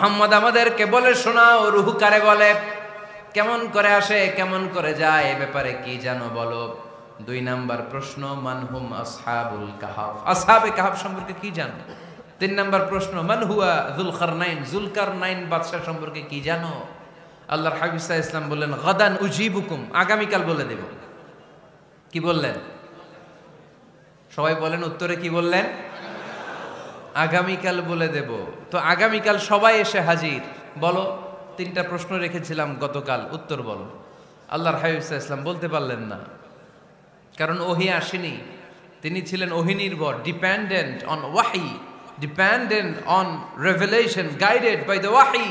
মুহাম্মদ আমাদেরকে বলে শোনাও, রূহ কারে বলে, কেমন করে আসে, কেমন করে যায়, এ ব্যাপারে কি জানো বলো। 2 নাম্বার প্রশ্ন, মানহুম আসহাবুল কাহাফ, আসহাবে কাহাফ সম্পর্কে কি জানো। 3 নাম্বার প্রশ্ন, মান হুয়া যুলকারনাইন, যুলকারনাইন বাদশা সম্পর্কে কি জানো। আল্লাহর হাবিব সাল্লাল্লাহু আলাইহি ওয়াসাল্লাম বললেন, গাদান উজিবুকুম, আগামীকাল বলে দেব। কি বললেন? সবাই বলেন উত্তরে কি বললেন? আগামীকাল বলে দেব। তো আগামীকাল সবাই এসে হাজির। বলো, 3টা প্রশ্ন রেখেছিলাম গতকাল, উত্তর বলো। আল্লাহর হাবিব সাল্লাল্লাহু আলাইহি ওয়াসাল্লাম বলতে পারলেন না, কারণ ওহী আসেনি। তিনি ছিলেন ওহী নির্ভর, ডিপেন্ডেন্ট অন ওয়াহি, dependent on revelation, guided by the ওয়াহি।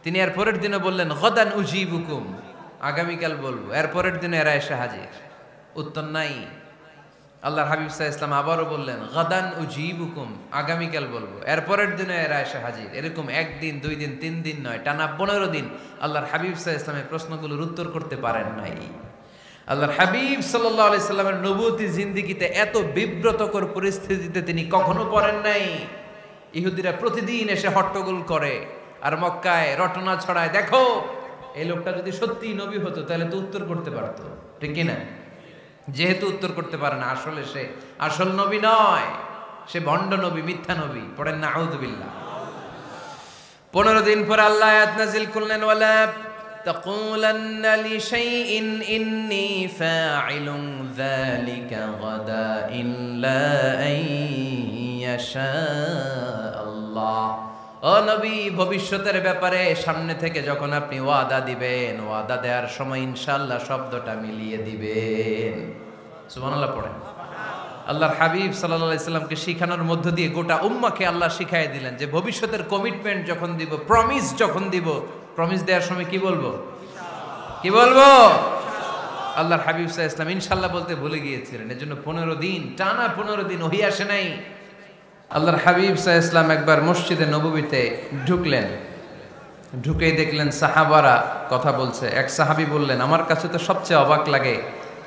তিনি এর পরের দিনে বললেন, গাদান উজিবুকুম, আগামীকাল বলবো। এর পরের দিনে এরা এসে হাজির, উত্তর নাই। আল্লাহর হাবিব সাল্লাল্লাহু আলাইহি ওয়াসাল্লাম আবারও বললেন, গাদান উজিবুকুম, আগামীকাল বলবো। এর পরের দিনে এরা এসে হাজির। এরকম 1 দিন 2 দিন 3 দিন নয়, টানা 15 দিন আল্লাহর হাবিব সাল্লাল্লাহু আলাইহি ওয়াসাল্লামের প্রশ্নগুলোর উত্তর করতে পারেন নাই। আল্লাহর হাবিব সাল্লাল্লাহু আলাইহি সাল্লামের নবুয়তি জিন্দেগিতে এত বিব্রতকর পরিস্থিতিতে তিনি কখনো পড়েন নাই। ইহুদিরা প্রতিদিন এসে হট্টগোল করে আর মক্কায় রটনা ছড়ায়, দেখো এই লোকটা যদি সত্যি নবী হতো তাহলে তো উত্তর করতে পারতো, ঠিক কি না? যেহেতু উত্তর করতে পারে না, আসলে সে আসল নবী নয়, সে ভণ্ড নবী, মিথ্যা নবী। পড়েন না আউযুবিল্লাহ। 15 দিন পর আল্লাহ আয়াত নাযিল করলেন, ওয়ালা তাকুলান্না লিশাইইন ইন্নী ফাইলুন যালিকা গাদা ইল্লা আইয়াশা আল্লাহ। ও নবী, ভবিষ্যতের ব্যাপারে সামনে থেকে যখন আপনি ওয়াদা দিবেন, ওয়াদা দেওয়ার সময় ইনশাআল্লাহ শব্দটা মিলিয়ে দিবেন। সুবহানাল্লাহ পড়েন। আল্লাহর হাবিব সাল্লাল্লাহু আলাইহি সাল্লামকে শিখানোর মধ্য দিয়ে গোটা উম্মাহকে আল্লাহ শিখাই দিলেন যে ভবিষ্যতের কমিটমেন্ট যখন দিব, প্রমিস যখন দিব, প্রমিস দেওয়ার সময় কি বলবো? কি বলবো? আল্লাহর হাবিব সাল্লাল্লাহু আলাইহি সাল্লাম ইনশাআল্লাহ বলতে ভুলে গিয়েছিলেন। এজন্য 15 দিন, টানা 15 দিন ওহী আসে নাই। আল্লাহর হাবিব সাল্লাল্লাহু আলাইহি সাল্লাম একবার মসজিদে নববীতে ঢুকলেন, ঢুকেই দেখলেন সাহাবারা কথা বলছে। এক সাহাবী বললেন, আমার কাছে তো সবচেয়ে অবাক লাগে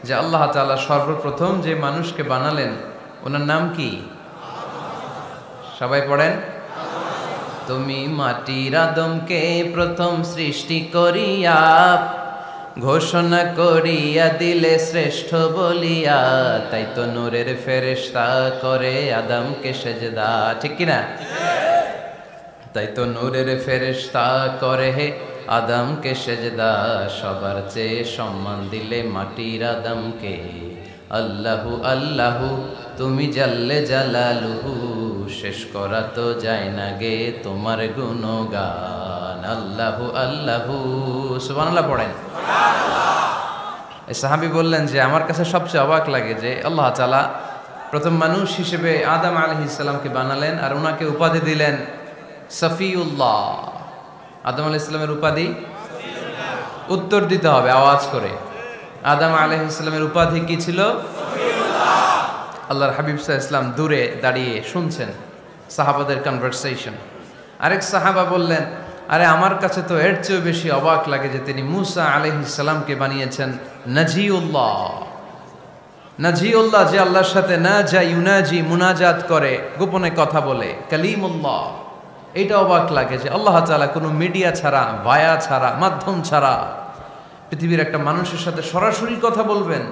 যে আল্লাহ তাআলা সর্বপ্রথম যে মানুষকে বানালেন ওনার নাম কি? সবাই পড়েন, তুমি মাটির আদমকে প্রথম সৃষ্টি করিয়া ঘোষণা করিয়া দিলে শ্রেষ্ঠ বলিয়া, তাই তো নূরের ফেরেশতা করে আদমকে সেজদা, ঠিক কিনা? তাই তো নূরের ফেরেশতা করে আদমকে সেজদা, সবার চেয়ে সম্মান দিলে মাটির আদমকে। আল্লাহু আল্লাহু তুমি জাল্লে জালালুহু, শেষ করা তো যায় না গে তোমার গুণগান। আল্লাহু আল্লাহু, সুবহানাল্লাহ পড়েন। এই সাহাবী বললেন যে আমার কাছে সবচেয়ে অবাক লাগে যে আল্লাহ তাআলা প্রথম মানুষ হিসেবে আদম আলাইহিস সালামকে বানালেন আর ওনাকে উপাধি দিলেন সফিউল্লাহ। আদম আলাইহিস সালামের উপাধি উত্তর দিতে হবে আওয়াজ করে। আদম আলাইহিস সালামের উপাধি কি ছিল? সফিউল্লাহ। আল্লাহর হাবিব সাল্লাল্লাহু আলাইহি ওয়াসাল্লাম দূরে দাঁড়িয়ে শুনছেন সাহাবাদের কনভারসেশন। আরেক সাহাবা বললেন, আরে আমার কাছে তো এর চেয়েও বেশি অবাক লাগে যে তিনি মুসা আলাইহিস সালামকে বানিয়েছেন নাজিউল্লাহ। নাজিউল্লাহ, যে আল্লাহর সাথে না যা ইউনাজি, মুনাজাত করে, গোপনে কথা বলে, কালিমুল্লাহ। এটা অবাক লাগে যে আল্লাহ তাআলা কোনো মিডিয়া ছাড়া, ভায়া ছাড়া, মাধ্যম ছাড়া পৃথিবীর একটা মানুষের সাথে সরাসরি কথা বলবেন।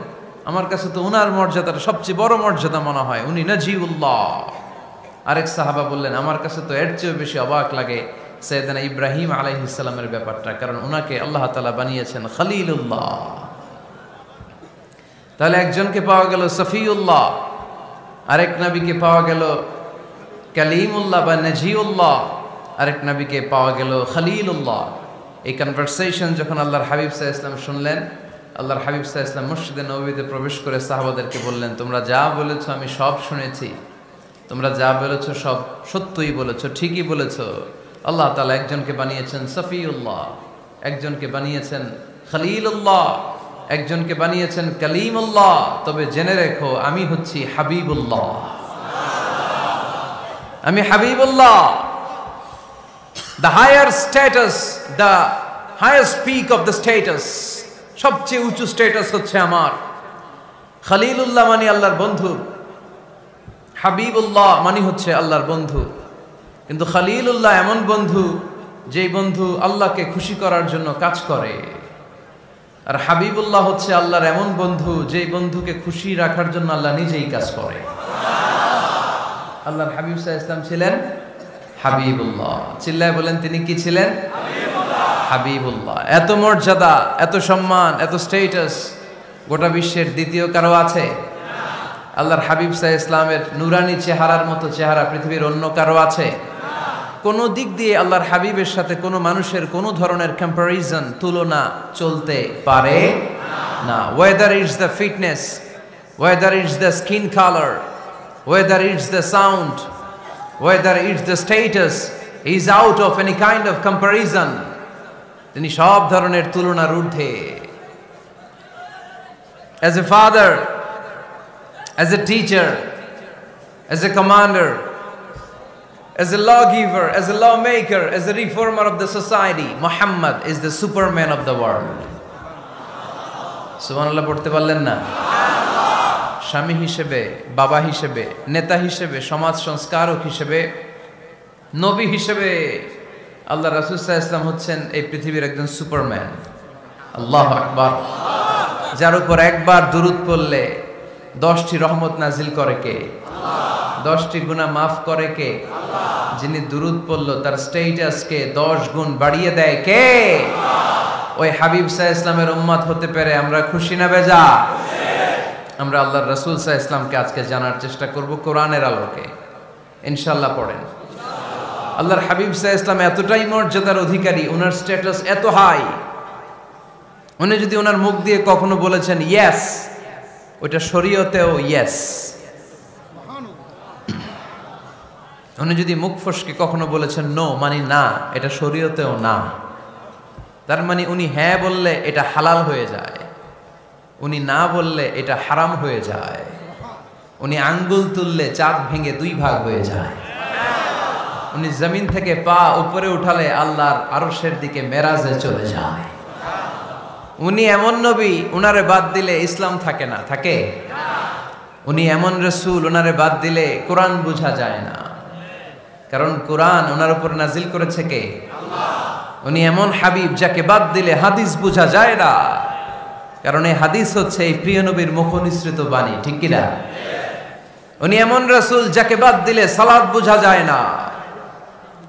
আমার কাছে তো ওনার মর্যাদাটা সবচেয়ে বড় মর্যাদা মনে হয়, উনি নাজিউল্লাহ। আরেক সাহাবা বললেন, আমার কাছে তো এর চেয়েও বেশি অবাক লাগে সাইয়েদনা ইব্রাহিম আলাইহিস সালামের ব্যাপারটা, কারণ ওনাকে আল্লাহ তাআলা বানিয়েছেন খলিলুল্লাহ। তাহলে একজনকে পাওয়া গেল সফিউল্লাহ, আরেক নবীকে পাওয়া গেল কালিমুল্লাহ বা নাজিউল্লাহ, আরেক নবীকে পাওয়া গেল খলিলুল্লাহ। এই কনভারসেশন যখন আল্লাহর হাবিব সাল্লাল্লাহু আলাইহি ওয়াসাল্লাম শুনলেন, আল্লাহর হাবিব সাল্লাল্লাহু আলাইহি ওয়াসাল্লাম মসজিদে নববীতে প্রবেশ করে সাহাবাদেরকে বললেন, তোমরা যা বলেছো আমি সব শুনেছি, তোমরা যা বলেছো সব সত্যই বলেছো, ঠিকই বলেছো। আল্লাহ তাআলা একজনকে বানিয়েছেন সফিউল্লাহ, একজনকে বানিয়েছেন খলিলুল্লাহ, একজনকে বানিয়েছেন কালিমুল্লাহ। তবে জেনে রেখো আমি হচ্ছি হাবিবুল্লাহ, আমি Habibullah. The higher status, the highest peak of the status, সবচেয়ে উঁচু স্ট্যাটাস হচ্ছে আমার। খলিলুল্লাহ মানে আল্লাহর বন্ধু, হাবিবুল্লাহ মানে হচ্ছে আল্লাহর বন্ধু। কিন্তু খলিলুল্লাহ এমন বন্ধু, যেই বন্ধু আল্লাহকে খুশি করার জন্য কাজ করে। আর হাবিবুল্লাহ হচ্ছে আল্লাহর এমন বন্ধু, যেই বন্ধুকে খুশি রাখার জন্য আল্লাহ নিজেই কাজ করে। আল্লাহর হাবিব সাল্লাল্লাহু আলাইহি ওয়াসাল্লাম ছিলেন হাবিবুল্লাহ। চিল্লায় বলেন, তিনি কি ছিলেন? হাবিবুল্লাহ। এত মর্যাদা, এত সম্মান, এত স্ট্যাটাস গোটা বিশ্বের দ্বিতীয় কারো আছে? আল্লাহর হাবিব সাল্লাল্লাহু আলাইহি ওয়াসাল্লামের নুরানি চেহারার মতো চেহারা পৃথিবীর অন্য কারো আছে? কোনো দিক দিয়ে আল্লাহর হাবিবের সাথে কোনো মানুষের কোনো ধরনের কম্প্যারিজন, তুলনা চলতে পারে না। Whether it's the fitness, whether it's the skin colour, whether it's the sound, whether it's the status, he is out of any kind of comparison. তিনি সব ধরনের তুলনার ঊর্ধ্বে। As a father, as a teacher, as a commander, as a lawgiver, as a lawmaker, as a reformer of the society, Muhammad is the superman of the world. সুবহানাল্লাহ পড়তে পারলেন না? স্বামী হিসেবে, বাবা হিসেবে, নেতা হিসেবে, সমাজ সংস্কারক হিসেবে, নবী হিসেবে আল্লাহ রাসূল সাল্লাল্লাহু আলাইহি ওয়াসাল্লাম হচ্ছেন এই পৃথিবীর একজন সুপারম্যান। আল্লাহু আকবার। যার উপর একবার দুরূদ পড়লে 10টি রহমত নাজিল করে কে? 10টি গুনাহ মাফ করে কে? যিনি দুরূদ পড়লো তার স্ট্যাটাসকে 10 গুণ বাড়িয়ে দেয় কে? ওই হাবিব সাল্লাল্লাহু আলাইহি ওয়াসাল্লামের উম্মত হতে পেরে আমরা খুশি না বেজা? আমরা আল্লাহর রাসূল সাল্লাল্লাহু আলাইহি ওয়াসাল্লামকে আজকে জানার চেষ্টা করব কোরআনের আলোকে। ইনশাআল্লাহ পড়েন। আল্লাহর হাবিব সাল্লাল্লাহু আলাইহি ওয়াসাল্লাম এতটাই মর্যাদার অধিকারী, ওনার স্ট্যাটাস এত হাই, উনি যদি ওনার মুখ দিয়ে কখনো বলেছেন ইয়েস, ওইটা শরীয়তেও ইয়েস। উনি যদি মুখ ফসকে কখনো বলেছেন নো, মানে না, এটা শরীয়তেও না। তার মানে উনি হ্যাঁ বললে এটা হালাল হয়ে যায়, উনি না বললে এটা হারাম হয়ে যায়। উনি আঙ্গুল তুললে চাঁদ ভেঙে 2 ভাগ হয়ে যায়। উনি জমিন থেকে পা উপরে উঠালে আল্লাহর আরশের দিকে মেরাজে চলে যায়। উনি এমন নবী, উনারে বাদ দিলে ইসলাম থাকে না, থাকে? উনি এমন রাসূল, উনারে বাদ দিলে কোরআন বোঝা যায় না, কারণ কোরআন ওনার উপর নাজিল করেছে কে? আল্লাহ। উনি এমন হাবিব, যাকে বাদ দিলে হাদিস বোঝা যায় না, কারণ এই হাদিস হচ্ছে এই প্রিয় নবীর মুখনিসৃত বাণী, ঠিক কি না? উনি এমন রাসূল, যাকে বাদ দিলে সালাত বোঝা যায় না,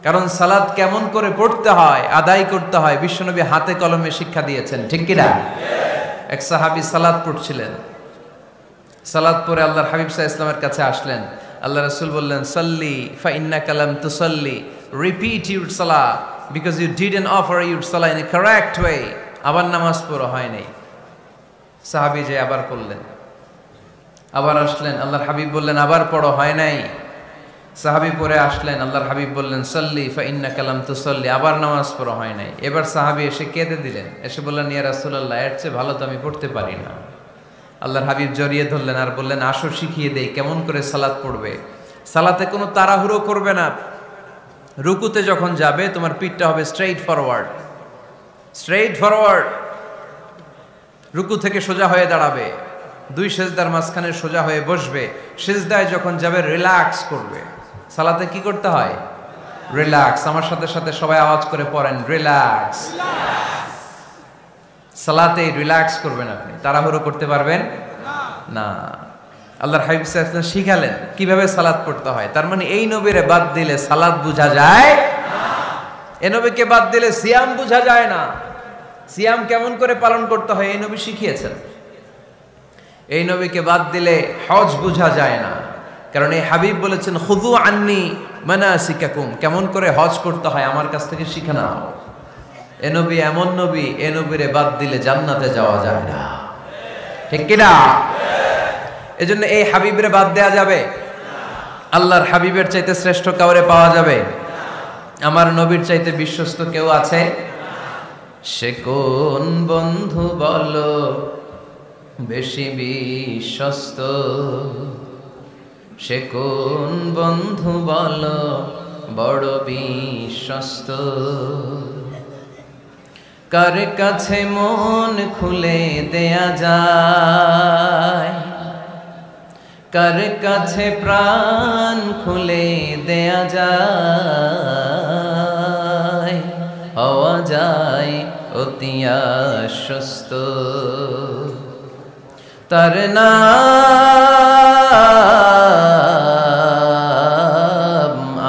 কারণ সালাত কেমন করে পড়তে হয়, আদায় করতে হয় বিশ্বনবী হাতে কলমে শিক্ষা দিয়েছেন, ঠিক কি না? এক সাহাবী সালাত পড়ছিলেন, সালাত পড়ে আল্লাহর হাবিব সাল্লাল্লাহু আলাইহি ওয়াসাল্লামের কাছে আসলেন। আল্লাহ রাসূল বললেন, সাল্লি ফা ইন্নাকা লাম তুসাল্লি, রিপিট ইউর সালাহ because you didn't offer your সালাহ ইন এ কারেক্ট ওয়ে। আবার নামাজ পড়া হয় নাই। সাহাবী যে আবার পড়লেন, আবার আসলেন, আল্লাহর হাবিব বললেন আবার পড়ো, হয় নাই। সাহাবী পরে আসলেন, আল্লাহর হাবিব বললেন সাল্লি ফা ইন্নাকা লাম তুসাল্লি, আবার নামাজ পড়া হয় নাই। এবার সাহাবী এসে কেঁদে দিলেন, এসে বললেন ইয়া রাসূলুল্লাহ, এর চেয়ে ভালো তো আমি পড়তে পারি না। আল্লাহর হাবিব জড়িয়ে ধরলেন আর বললেন, আসো শিখিয়ে দেই কেমন করে সালাত পড়বে। সালাতে কোনো তাড়াহুড়ো করবে না। রুকুতে যখন যাবে তোমার পিঠটা হবে স্ট্রেইট ফরওয়ার্ড, স্ট্রেইট ফরওয়ার্ড। রুকু থেকে সোজা হয়ে দাঁড়াবে, 2 সেজদার মাঝখানে সোজা হয়ে বসবে। সেজদায় যখন যাবে রিল্যাক্স করবে। সালাতে কি করতে হয়? রিল্যাক্স। আমার সাথে সাথে সবাই আওয়াজ করে পড়েন, রিল্যাক্স। সালাতে রিল্যাক্স করবেন আপনি, তাড়াহুড়ো করতে পারবেন না। আল্লাহর হাবিব সাল্লাল্লাহু আলাইহি ওয়াসাল্লাম শিখালেন কিভাবে সালাত পড়তে হয়। তার মানে এই নবীরে বাদ দিলে সালাত বোঝা যায় না, এই নবীকে বাদ দিলে সিয়াম বোঝা যায় না। সিয়াম কেমন করে পালন করতে হয় এই নবী শিখিয়েছেন। এই নবীকে বাদ দিলে হজ বোঝা যায় না, কারণ এই হাবিব বলেছেন খুযু আন্নী মানাসিকাকুম, কেমন করে হজ করতে হয় আমার কাছ থেকে শিখে নাও। এ নবী এমন নবী, এ নবীরে বাদ দিলে জান্নাতে যাওয়া যায় না, ঠিক কিনা? এজন্য এই হাবিবরে বাদ দেয়া যাবে? আল্লাহর হাবিবের চাইতে শ্রেষ্ঠ কাউরে পাওয়া যাবে? আমার নবীর চাইতে বিশ্বস্ত কেউ আছে? সে কোন বন্ধু বলো বেশি বিশ্বস্ত, সে কোন বন্ধু বলো বড় বিশ্বস্ত, কার কাছে মন খুলে দেয়া যায়, কার কাছে প্রাণ খুলে দেয়া যায়, হওয়া যায় অতি আশ্বস্ত। তার নাম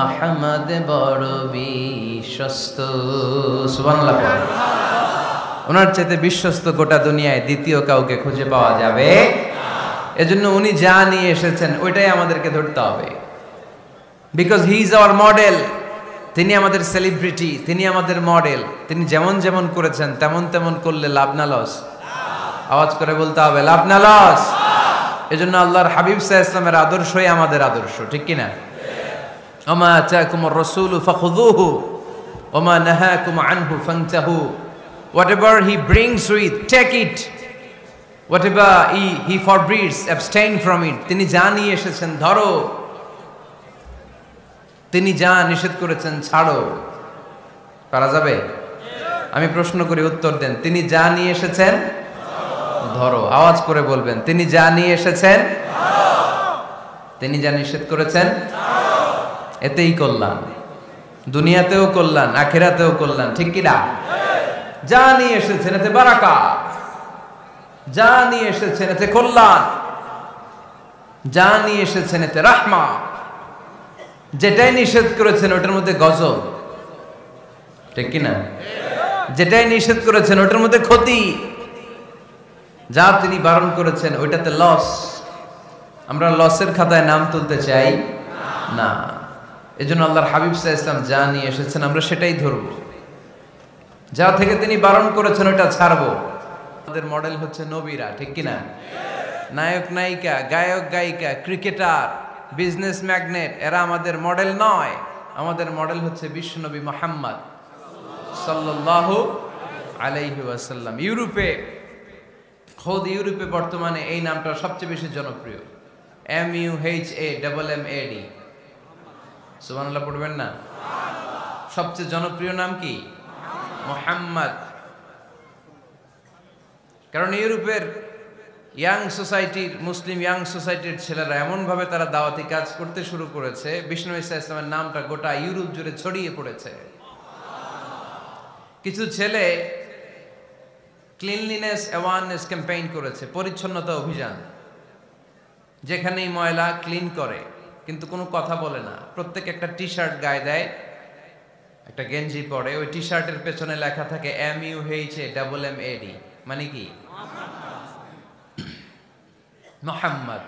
আহমদ বড় বিশ্বস্ত। সুবহানাল্লাহ। ওনার চাইতে বিশ্বস্ত গোটা দুনিয়ায় দ্বিতীয় কাউকে খুঁজে পাওয়া যাবে। এজন্য উনি যা নিয়ে এসেছেন ওইটাই আমাদেরকে ধরতে হবে, because he is our model. তিনি আমাদের সেলিব্রিটি, তিনি আমাদের মডেল। তিনি যেমন যেমন করেছেন তেমন তেমন করলে লাভ না লস? আওয়াজ করে বলতে হবে, লাভ না লস? এজন্য আল্লাহর হাবিব সাল্লাল্লাহু আলাইহি ওয়াসাল্লামের আদর্শই আমাদের আদর্শ, ঠিক কিনা? ওমা আতাকুমুর রাসূলু ফাখুযুহু ওমা নাহাকুম আনহু ফান্তাহু। Whatever he brings with, take it. Whatever he forbids, abstain from it. তিনি যা নিয়ে এসেছেন ধরো, তিনি যা নিষেধ করেছেন ছাড়ো। পারা যাবে? আমি প্রশ্ন করি, উত্তর দেন। তিনি যা নিয়ে এসেছেন ধরো। আওয়াজ করে বলবেন, তিনি যা নিয়ে এসেছেন তিনি যা নিষেধ করেছেন এতেই কল্যাণ, দুনিয়াতেও কল্যাণ, আখিরাতেও কল্যাণ, ঠিক কিনা? যা নিয়ে এসেছেন এতে বারাকা, যা নিয়ে এসেছেন এতে কল্যাণ, যা নিয়ে এসেছেন এতে রাহমা। যেটাই নিষেধ করেছেন ওটার মধ্যে গজব, ঠিক কিনা? যেটাই নিষেধ করেছেন ওটার মধ্যে ক্ষতি, যা তিনি বারণ করেছেন ওইটাতে লস। আমরা লসের খাতায় নাম তুলতে চাই না। এজন্য আল্লাহর হাবিব সাল্লাল্লাহু আলাইহি ওয়াসাল্লাম যা নিয়ে এসেছেন আমরা সেটাই ধরব, যা থেকে তিনি বারণ করেছেন ওটা ছাড়বো। আমাদের মডেল হচ্ছে নবীরা, ঠিক কিনা? নায়ক নায়িকা, গায়ক গায়িকা, ক্রিকেটার, বিজনেস ম্যাগনেট, এরা আমাদের মডেল নয়। আমাদের মডেল হচ্ছে বিশ্বনবী মুহাম্মদ সাল্লাল্লাহু আলাইহি ওয়াসাল্লাম। ইউরোপে, খোদ ইউরোপে বর্তমানে এই নামটা সবচেয়ে বেশি জনপ্রিয়, MUHAMMAD। সুবহানাল্লাহ পড়বেন না? সবচেয়ে জনপ্রিয় নাম কি? মুহাম্মদ। কারণ ইউরোপের ইয়াং সোসাইটির, মুসলিম ইয়াং সোসাইটির ছেলেরা এমনভাবে তারা দাওয়াতি কাজ করতে শুরু করেছে, বিষ্ণু ঈসা ইসলামের নামটা গোটা ইউরোপ জুড়ে ছড়িয়ে পড়েছে। কিছু ছেলে ক্লিনলিনেস অ্যাওয়ারনেস ক্যাম্পেইন করেছে, পরিচ্ছন্নতা অভিযান। যেখানেই ময়লা ক্লিন করে, কিন্তু কোনো কথা বলে না। প্রত্যেক একটা টি শার্ট গায়ে দেয়, একটা গেঞ্জি পরে, ওই টি শার্টের পেছনে লেখা থাকে MUHAMMAD, মানে কি? মুহাম্মদ।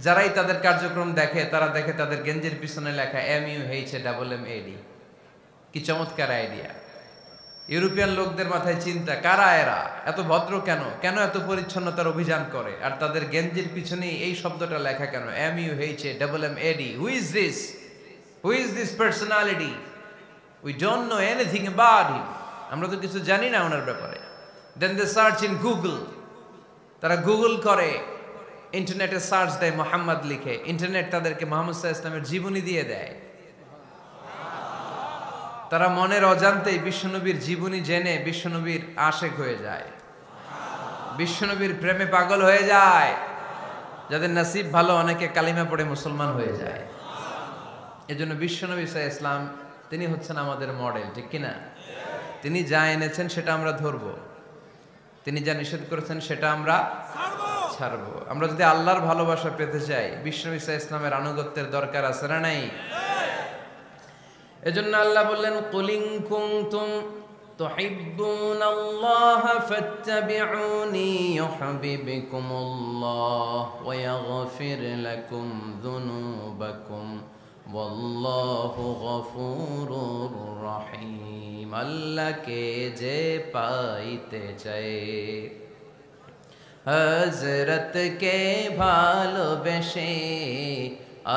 যারাই তাদের কার্যক্রম দেখে তারা দেখে তাদের গেঞ্জির পিছনে লেখা MUHAMMAD। কি চমৎকার আইডিয়া! ইউরোপিয়ান লোকদের মাথায় চিন্তা, কারা এরা, এত ভদ্র কেন, কেন এত পরিচ্ছন্নতার অভিযান করে, আর তাদের গেঞ্জির পিছনেই এই শব্দটা লেখা কেন, MUHAMMAD? Who is this? Who is this personality? We don't know anything about him. আমরা তো কিছু জানি না ওনার ব্যাপারে। Then they search in Google. তারা গুগল করে, ইন্টারনেটে সার্চ দেয়, মুহাম্মদ লিখে। ইন্টারনেট তাদেরকে মুহাম্মদ সাল্লাল্লাহু আলাইহি ওয়াসাল্লামের জীবনী দিয়ে দেয়। তারা মনের অজান্তেই বিশ্বনবীর জীবনী জেনে বিশ্বনবীর আশেক হয়ে যায়, বিশ্বনবীর প্রেমে পাগল হয়ে যায়। যাদের নসিব ভালো, অনেকে কালিমা পড়ে মুসলমান হয়ে যায়। এজন্য বিশ্বনবী সাল্লাল্লাহু আলাইহি ওয়াসাল্লাম তিনি হচ্ছেন আমাদের মডেল, ঠিক কিনা? তিনি যা এনেছেন সেটা আমরা ধরবো, তিনি যা নিষেধ করেছেন সেটা আমরা ছাড়বো। আমরা যদি আল্লাহর ভালোবাসা পেতে চাই, বিশ্বনবী সাল্লাল্লাহু আলাইহি ওয়াসাল্লামের আনুগত্যের দরকার আছে না নাই? এজন্য আল্লাহ বললেন, কুল ইন কুনতুম তুহিব্বুনাল্লাহা ফাত্তাবিউনি ইউহিব্বুকুমুল্লাহ ওয়া ইয়াগফির লাকুম যুনুবাকুম ওয়াল্লাহু গফুরুর রহিম। আল্লাহকে যে পাইতে চায়, হযরতকে ভালোবেসে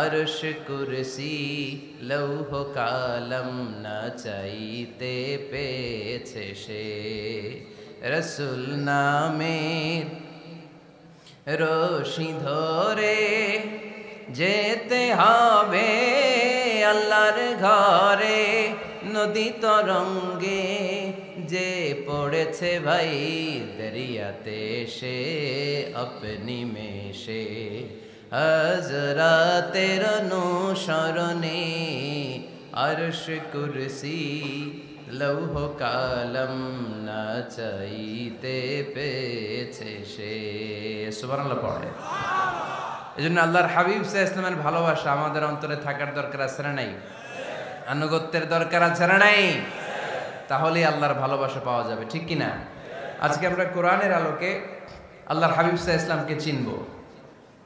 আরশ কুরসি লৌহ কালম না চাইতে পেয়েছে সে। রসুল নামের রশি ধরে যেতে হবে আল্লাহর ঘরে। নদী তরঙ্গে যে পড়েছে ভাই দরিয়াতে সে আপনি মেশে। হযরতের অনুসরণে আরশ কুরসি লৌহ কালম না চাইতে পেয়েছে সে। সুবহানাল্লাহ পড়ে। এজন্য আল্লাহর হাবিব সাল্লাল্লাহু আলাইহি ওয়াসাল্লামের ভালোবাসা আমাদের অন্তরে থাকার দরকার আছে না নাই? আনুগত্যের দরকার আছে না নাই? তাহলে আল্লাহর ভালোবাসা পাওয়া যাবে, ঠিক কি না? আজকে আমরা কোরআনের আলোকে আল্লাহর হাবিব সাল্লাল্লাহু আলাইহি ওয়াসাল্লামকে চিনব।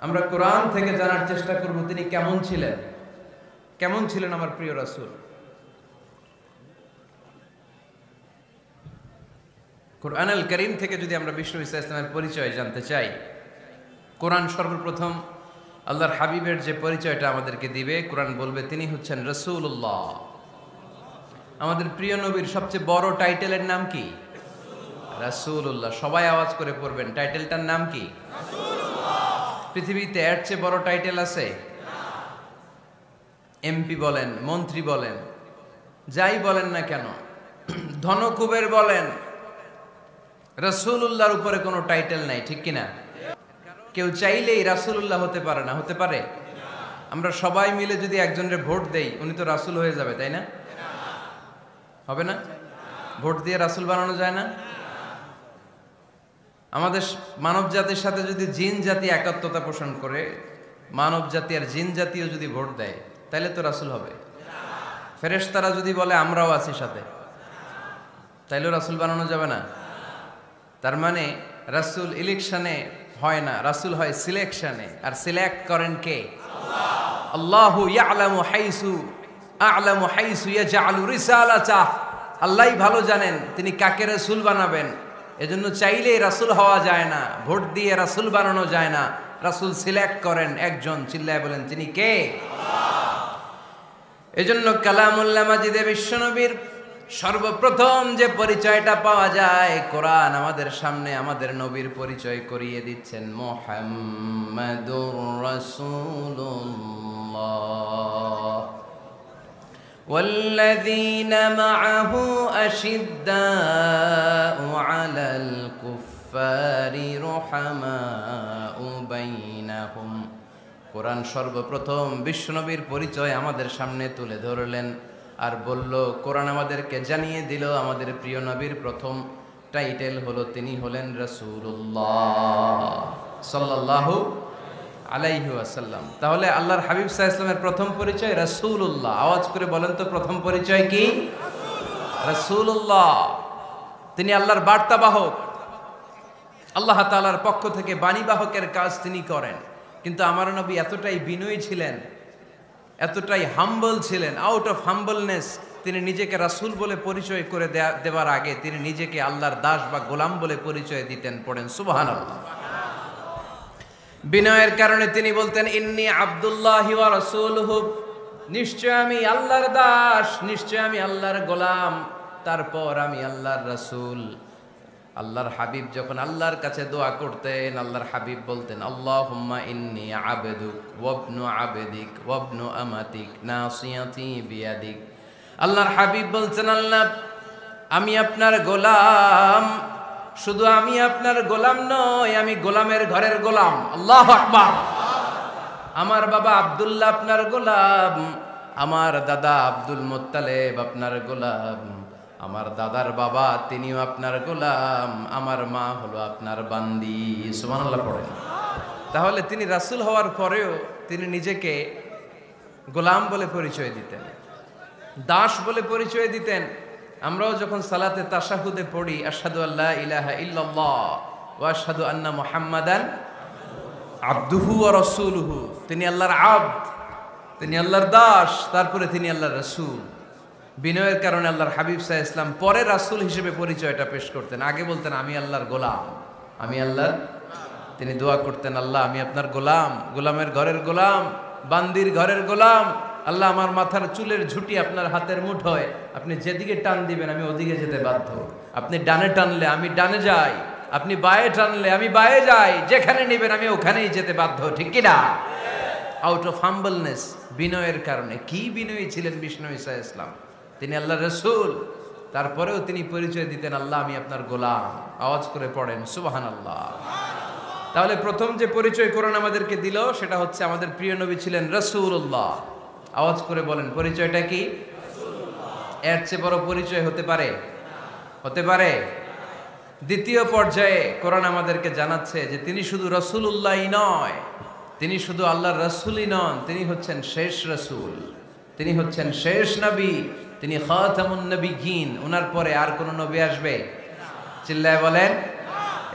আমরা কোরআন থেকে জানার চেষ্টা করব তিনি কেমন ছিলেন, কেমন ছিলেন আমার প্রিয় রাসূল। কোরআনুল কারীম থেকে যদি আমরা বিষ্ণু ঈসা ইসলামের পরিচয় জানতে চাই, কোরআন সর্বপ্রথম আল্লাহর হাবিবের যে পরিচয়টা আমাদেরকে দিবে, কোরআন বলবে তিনি হচ্ছেন রাসূলুল্লাহ। আমাদের প্রিয় নবীর সবচেয়ে বড় টাইটেলের নাম কি? রাসূলুল্লাহ। সবাই আওয়াজ করে পড়বেন, টাইটেলটার নাম কি? রাসূলুল্লাহ। পৃথিবীতে এর চেয়ে বড় টাইটেল আছে? এমপি বলেন, মন্ত্রী বলেন, যাই বলেন না কেন, ধনকুবের বলেন, রাসূলুল্লাহর উপরে কোনো টাইটেল নাই, ঠিক কিনা? কেউ চাইলেই রাসূলুল্লাহ হতে পারে না, হতে পারে? আমরা সবাই মিলে যদি একজনের ভোট দেই, উনি তো রাসূল হয়ে যাবে, তাই না? হবে না? ভোট দিয়ে রাসূল বানানো যায় না? আমাদের মানব জাতির সাথে যদি জিন জাতি একাত্মতা পোষণ করে, মানব জাতি আর জিন জাতিও যদি ভোট দেয়, তাহলে তো রাসূল হবে। ফেরেশতারা যদি বলে আমরাও আছি সাথে, তাইলেও রাসূল বানানো যাবে না। তার মানে রাসূল ইলেকশনে হয় না, রাসূল হয় সিলেকশনে। আর সিলেক্ট করেন কে? আল্লাহ। আল্লাহু ইয়ালামু হাইসু ইয়াজআলু রিসালাতাহ। আল্লাহই ভালো জানেন তিনি কাকে রাসূল বানাবেন। এজন্য চাইলেই রাসূল হওয়া যায় না, ভোট দিয়ে রাসূল বানানো যায় না। রাসূল সিলেক্ট করেন একজন, চিল্লায় বলেন তিনি কে? আল্লাহ। এজন্য কালামুল্লাহ মাজিদে বিশ্বনবীর সর্বপ্রথম যে পরিচয়টা পাওয়া যায়, কোরআন আমাদের সামনে আমাদের নবীর পরিচয় করিয়ে দিচ্ছেন, মুহাম্মাদুর রাসূলুল্লাহ ওয়াল্লাযীনা মাআহু আশিদ্দাউ আলাল কুফফারি রুহামাউ বাইনাহুম। কোরআন সর্বপ্রথম বিশ্বনবীর পরিচয় আমাদের সামনে তুলে ধরলেন আর বলল, কোরআন আমাদেরকে জানিয়ে দিল আমাদের প্রিয় নবীর প্রথম টাইটেল হলো তিনি হলেন রাসূলুল্লাহ সাল্লাল্লাহু আলাইহি ওয়াসাল্লাম। তাহলে আল্লাহর হাবিব সাল্লাল্লাহু আলাইহি ওয়াসাল্লামের প্রথম পরিচয় রাসূলুল্লাহ। আওয়াজ করে বলেন তো প্রথম পরিচয় কি? রাসূলুল্লাহ। তিনি আল্লাহর বার্তাবাহক, আল্লাহ তাআলার পক্ষ থেকে বাণীবাহকের কাজ তিনি করেন। কিন্তু আমার নবী এতটাই বিনয়ী ছিলেন, এতটাই হাম্বল ছিলেন, আউট অফ হাম্বলনেস তিনি নিজেকে রাসূল বলে পরিচয় করে দেওয়ার আগে তিনি নিজেকে আল্লাহর দাস বা গোলাম বলে পরিচয় দিতেন। পড়েন সুবহানাল্লাহ। বিনয়ের কারণে তিনি বলতেন, ইন্নী আব্দুল্লাহি ওয়া রাসূলুহু, নিশ্চয় আমি আল্লাহর দাস, নিশ্চয় আমি আল্লাহর গোলাম, তারপর আমি আল্লাহর রাসূল। আল্লাহর হাবিব যখন আল্লাহর কাছে দোয়া করতেন, আল্লাহর হাবিব বলতেন, আল্লাহুম্মা ইন্নী আবদুক ওয়াবনু আবদিক ওয়াবনু আমাতিক নাসিয়াতি বিয়াদিক। আল্লাহর হাবিব বলছেন, আল্লাহ আমি আপনার গোলাম, শুধু আমি আপনার গোলাম নই, আমি গোলামের ঘরের গোলাম। আল্লাহু আকবার। আমার বাবা আব্দুল্লাহ আপনার গোলাম, আমার দাদা আব্দুল মুত্তালিব আপনার গোলাম, আমার দাদার বাবা তিনিও আপনার গোলাম, আমার মা হলো আপনার বান্দি। সুবহানাল্লাহ পড়েন। তাহলে তিনি রাসূল হওয়ার পরেও তিনি নিজেকে গোলাম বলে পরিচয় দিতেন, দাস বলে পরিচয় দিতেন। আমরাও যখন সালাতে তাশাহুদে পড়ি, আশহাদু আল্লা ইলাহা ইল্লাল্লাহ ওয়া আশহাদু আন্না মুহাম্মাদান আবদুহু ওয়া রাসূলুহু, তিনি আল্লাহর আবদ, তিনি আল্লাহর দাস, তারপরে তিনি আল্লাহর রাসূল। বিনয়ের কারণে আল্লাহর হাবিব সাল্লাল্লাহু আলাইহি ওয়াসাল্লাম পরে রাসূল হিসেবে পরিচয়টা পেশ করতেন। আগে বলতেন আমি আল্লাহর গোলাম, আমি আল্লাহর। তিনি দোয়া করতেন, আল্লাহ আমি আপনার গোলাম, গোলামের ঘরের গোলাম, বান্দির ঘরের গোলাম। আল্লাহ আমার মাথার চুলের ঝুঁটি আপনার হাতের মুঠোয়, আপনি যেদিকে টান দিবেন আমি ওদিকে যেতে বাধ্য। আপনি ডানে টানলে আমি ডানে যাই, আপনি বায়ে টানলে আমি বায়ে যাই, যেখানে নেবেন আমি ওখানেই যেতে বাধ্য, ঠিক কি না? আউট অফ হাম্বলনেস, বিনয়ের কারণে। কি বিনয়ী ছিলেন বিষ্ণু ঈসা ইসলাম। তিনি আল্লাহর রাসূল, তারপরেও তিনি পরিচয় দিতেন, আল্লাহ আমি আপনার গোলাম। আওয়াজ করে পড়েন সুবহানাল্লাহ। তাহলে প্রথম যে পরিচয় কোরআন আমাদেরকে দিল সেটা হচ্ছে আমাদের প্রিয় নবী ছিলেন রাসূলুল্লাহ। আওয়াজ করে বলেন পরিচয়টা কি? এর চেয়ে বড় পরিচয় হতে পারে? হতে পারে? দ্বিতীয় পর্যায়ে কোরআন আমাদেরকে জানাচ্ছে যে তিনি শুধু রাসূলুল্লাহই নয়, তিনি শুধু আল্লাহর রাসূলই নন, তিনি হচ্ছেন শেষ রাসূল, তিনি হচ্ছেন শেষ নবী, তিনি খাতামুন নবিয়্যিন। ওনার পরে আর কোন নবী আসবে? চিল্লায় বলেন।